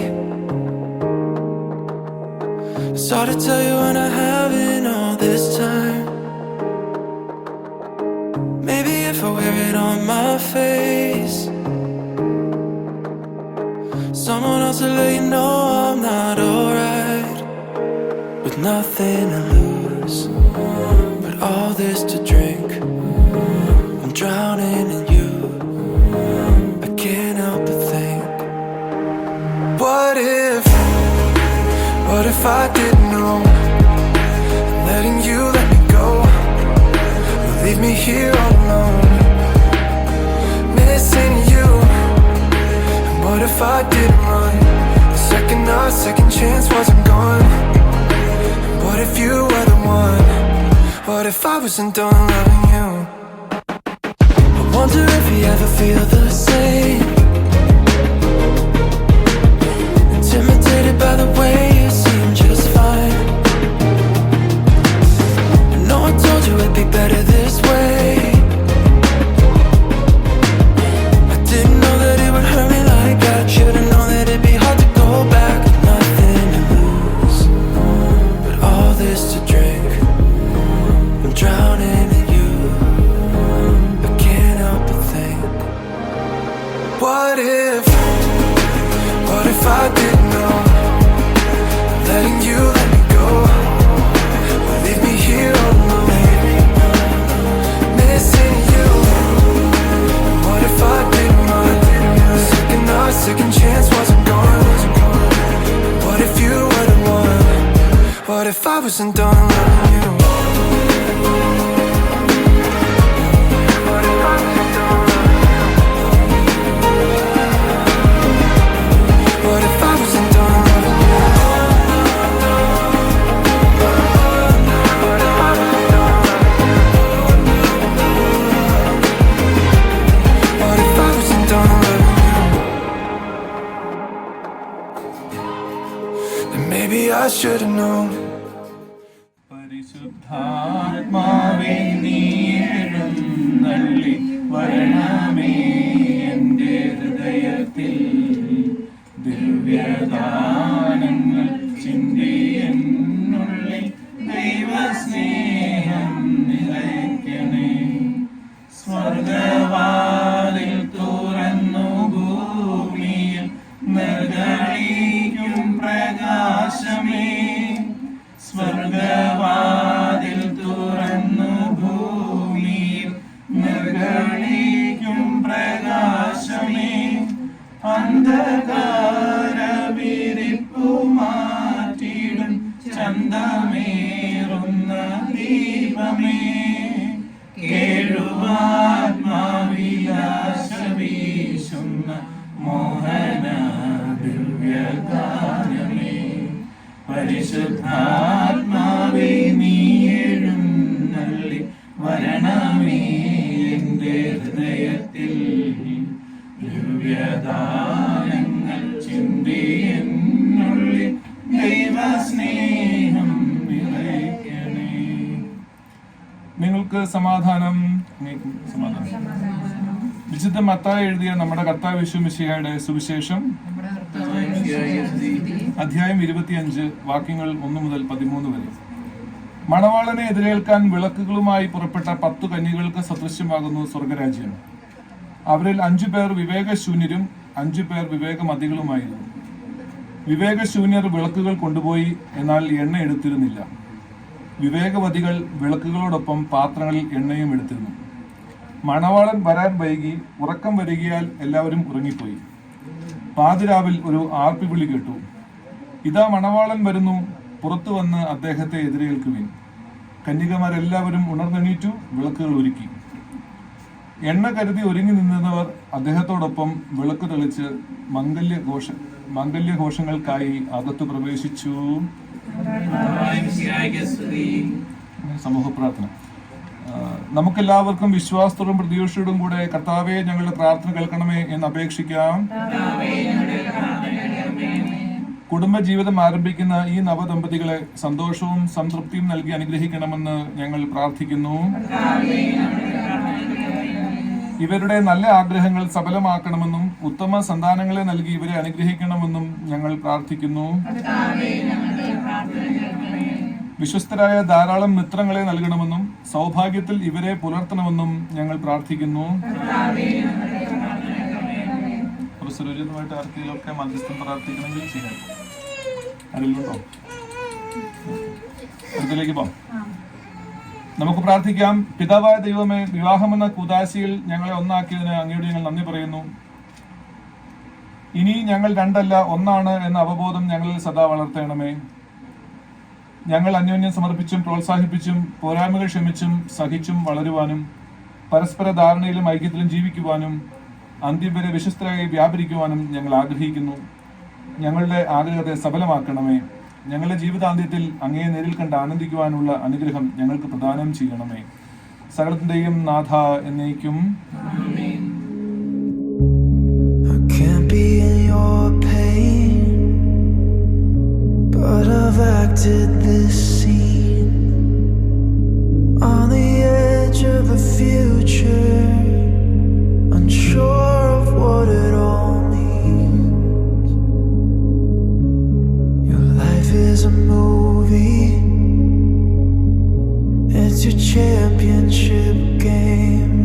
It's hard to tell you when I haven't all this time. Maybe if I wear it on my face, someone else will let you know I'm not alright. With nothing to lose, but all this to drink. I'm drowning in you, I can't help but think. What if I didn't know? And letting you let me go will leave me here all alone, missing you. And what if I didn't run the second our second chance wasn't gone? And what if you were the one? What if I wasn't done loving you? I wonder if you ever feel the same, intimidated by the way you seem just fine. I know I told you it'd be better this way. I didn't know that it would hurt me like that. Should've known that it'd be hard to go back. Nothing to lose, but all this to drink. I'm drowning in you, I can't help but think. What if I didn't know? Letting you let me go will leave me here alone, missing you. What if I didn't run our second chance wasn't gone? What if you were the one? What if I wasn't done loving you? What if I wasn't done loving you? What if I wasn't done loving you? What if I wasn't done loving you? I should've known. പരിശുദ്ധാത്മാവേ നീ എഴുന്നള്ളി വരണമേ എൻ്റെ ഹൃദയത്തിൽ ദിവ്യദാനങ്ങൾ ചിന്തി എന്നുള്ളിൽ ദൈവസ്നേഹം നിറയ്ക്കണേ. സ്വർഗവാതിൽ തുറന്നു ഭൂമിയിൽ നിർഗളിക്കും പ്രകാശമേ. സ്വർഗവാതിൽ തുറന്നു ഭൂമിയിൽ നിർഗളിക്കും പ്രകാശമേ. അന്ധകാരവിരിപ്പു മാറ്റിടും ചന്തമേറുന്ന ദീപമേ. കേഴുവാത്മാവിലാശ വീശുന്ന മോഹന ദിവ്യഗാനമേ. പരിശുദ്ധാത്മാവേ നീ എഴുന്നള്ളി വരണമേ എൻ്റെ ഹൃദയത്തിൽ ദിവ്യദാനങ്ങൾ ചിന്തി എന്നുള്ളിൽ ദൈവസ്നേഹം നിറയ്ക്കണേ. നിങ്ങൾക്ക് സമാധാനം. വിശുദ്ധ മത്തായി എഴുതിയ നമ്മുടെ കർത്താവ് യേശു മിശിഹായുടെ സുവിശേഷം അധ്യായം 25 വാക്യങ്ങൾ 1 മുതൽ 13 വരെ. മണവാളനെ എതിരേൽക്കാൻ വിളക്കുകളുമായി പുറപ്പെട്ട 10 കന്യകൾക്ക് സദൃശ്യമാകുന്നു സ്വർഗരാജ്യം. അവരിൽ 5 പേർ വിവേകശൂന്യരും 5 പേർ വിവേകമതികളുമായിരുന്നു. വിവേകശൂന്യർ വിളക്കുകൾ കൊണ്ടുപോയി, എന്നാൽ എണ്ണ എടുത്തിരുന്നില്ല. വിവേകവതികൾ വിളക്കുകളോടൊപ്പം പാത്രങ്ങളിൽ എണ്ണയും എടുത്തിരുന്നു. മണവാളൻ വരാൻ വൈകി, ഉറക്കം വരികയാൽ എല്ലാവരും ഉറങ്ങിപ്പോയി. പാതിരാവിൽ ഒരു ആർപ്പിവിളി കേട്ടു, ഇതാ മണവാളൻ വരുന്നു, പുറത്തു വന്ന് അദ്ദേഹത്തെ എതിരേൽക്കുവിൻ. കന്യകമാരെല്ലാവരും ഉണർന്നെണീറ്റു വിളക്കുകൾ ഒരുക്കി. എണ്ണ കരുതി ഒരുങ്ങി നിന്നവർ അദ്ദേഹത്തോടൊപ്പം വിളക്ക് തെളിച്ച് മംഗല്യഘോഷങ്ങൾക്കായി അകത്തു പ്രവേശിച്ചു. സമൂഹ പ്രാർത്ഥന. നമുക്കെല്ലാവർക്കും വിശ്വാസത്തോടും പ്രതീക്ഷയോടും കൂടെ കർത്താവേ ഞങ്ങളുടെ പ്രാർത്ഥന കേൾക്കണമേ എന്ന് അപേക്ഷിക്കാം. കുടുംബജീവിതം ആരംഭിക്കുന്ന ഈ നവദമ്പതികളെ സന്തോഷവും സംതൃപ്തിയും നൽകി അനുഗ്രഹിക്കണമെന്ന് ഞങ്ങൾ പ്രാർത്ഥിക്കുന്നു. ഇവരുടെ നല്ല ആഗ്രഹങ്ങൾ സഫലമാക്കണമെന്നും ഉത്തമ സന്താനങ്ങളെ നൽകി ഇവരെ അനുഗ്രഹിക്കണമെന്നും ഞങ്ങൾ പ്രാർത്ഥിക്കുന്നു. വിശ്വസ്തരായ ധാരാളം മിത്രങ്ങളെ നൽകണമെന്നും സൗഭാഗ്യത്തിൽ ഇവരെ പുലർത്തണമെന്നും ഞങ്ങൾ പ്രാർത്ഥിക്കുന്നു. സുരക്ഷിതമായിട്ട് ആർക്കെങ്കിലുമൊക്കെ മധ്യസ്ഥം പ്രാർത്ഥിക്കണമെങ്കിൽ ചെയ്യാം. ആരെങ്കിലുണ്ടോ? അടുത്തിലേക്ക് പോകാം. നമുക്ക് പ്രാർത്ഥിക്കാം. പിതാവായ ദൈവമേ, വിവാഹമെന്ന കൂദാശയിൽ ഞങ്ങളെ ഒന്നാക്കിയതിന് അങ്ങയോട് ഞങ്ങൾ നന്ദി പറയുന്നു. ഇനി ഞങ്ങൾ രണ്ടല്ല ഒന്നാണ് എന്ന അവബോധം ഞങ്ങളിൽ സദാ വളർത്തണമേ. ഞങ്ങൾ അന്യോന്യം സമർപ്പിച്ചും പ്രോത്സാഹിപ്പിച്ചും പോരായ്മകൾ ക്ഷമിച്ചും സഹിച്ചും വളരുവാനും പരസ്പര ധാരണയിലും ഐക്യത്തിലും ജീവിക്കുവാനും അന്ത്യം വരെ വിശ്വസ്തരായി വ്യാപരിക്കുവാനും ഞങ്ങൾ ആഗ്രഹിക്കുന്നു. ഞങ്ങളുടെ ആഗ്രഹത്തെ സഫലമാക്കണമേ. ഞങ്ങളുടെ ജീവിതാന്ത്യത്തിൽ അങ്ങയെ നേരിൽ കണ്ട് ആനന്ദിക്കുവാനുള്ള അനുഗ്രഹം ഞങ്ങൾക്ക് പ്രദാനം ചെയ്യണമേ. സകലത്തിന്റെയും നാഥ എന്നേക്കും. But I've acted this scene on the edge of the future, unsure of what it all means. Your life is a movie, it's your championship game.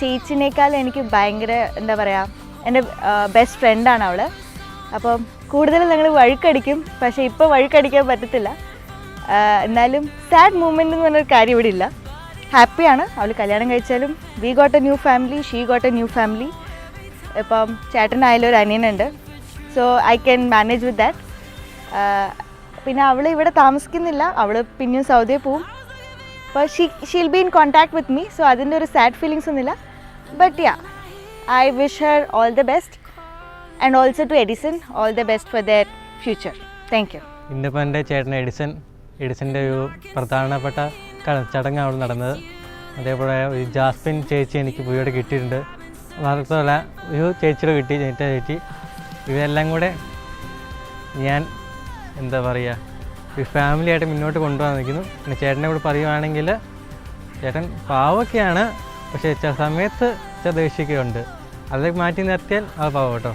ചേച്ചിനേക്കാൾ എനിക്ക് ഭയങ്കര എന്താ പറയുക, എൻ്റെ ബെസ്റ്റ് ഫ്രണ്ടാണ് അവൾ. അപ്പം കൂടുതലും ഞങ്ങൾ വഴുക്കടിക്കും, പക്ഷേ ഇപ്പോൾ വഴുക്കടിക്കാൻ പറ്റത്തില്ല. എന്നാലും സാഡ് മൂമെൻ്റ് എന്ന് പറഞ്ഞൊരു കാര്യം ഇവിടെ ഇല്ല. ഹാപ്പിയാണ്. അവൾ കല്യാണം കഴിച്ചാലും we got a new family, she got a new family. ഇപ്പം ചേട്ടനായാലും ഒരു അനിയനുണ്ട്. So I can manage with that. പിന്നെ അവൾ ഇവിടെ താമസിക്കുന്നില്ല, അവൾ പിന്നെയും സൗദിയിൽ പോവും. അപ്പോൾ she'll be in contact with me. So അതിൻ്റെ ഒരു സാഡ് ഫീലിങ്സ് ഒന്നുമില്ല. But ya, I wish her all the best and also to Edison all the best for their future. Thank you. ഇന്നിപ്പോൾ എൻ്റെ ചേട്ടൻ എഡിസൻ്റെ ഒരു പ്രധാനപ്പെട്ട ചടങ്ങാണ് അവിടെ നടന്നത്. അതേപോലെ ഒരു ജാസ്മിൻ ചേച്ചി എനിക്ക് പുതിയോടെ കിട്ടിയിട്ടുണ്ട്. മാത്രമല്ല ഒരു ചേച്ചിയുടെ കിട്ടി, ചേച്ചി. ഇവരെല്ലാം കൂടെ ഞാൻ എന്താ പറയുക, ഒരു ഫാമിലിയായിട്ട് മുന്നോട്ട് കൊണ്ടുപോകാൻ നിൽക്കുന്നു. പിന്നെ ചേട്ടനെ കൂടെ പറയുവാണെങ്കിൽ ചേട്ടൻ പാവൊക്കെയാണ്, പക്ഷേ ചില സമയത്ത് ചില ദേഷ്യമൊക്കെ ഉണ്ട്. അതൊക്കെ മാറ്റി നിർത്തിയാൽ അത് പാവം കേട്ടോ.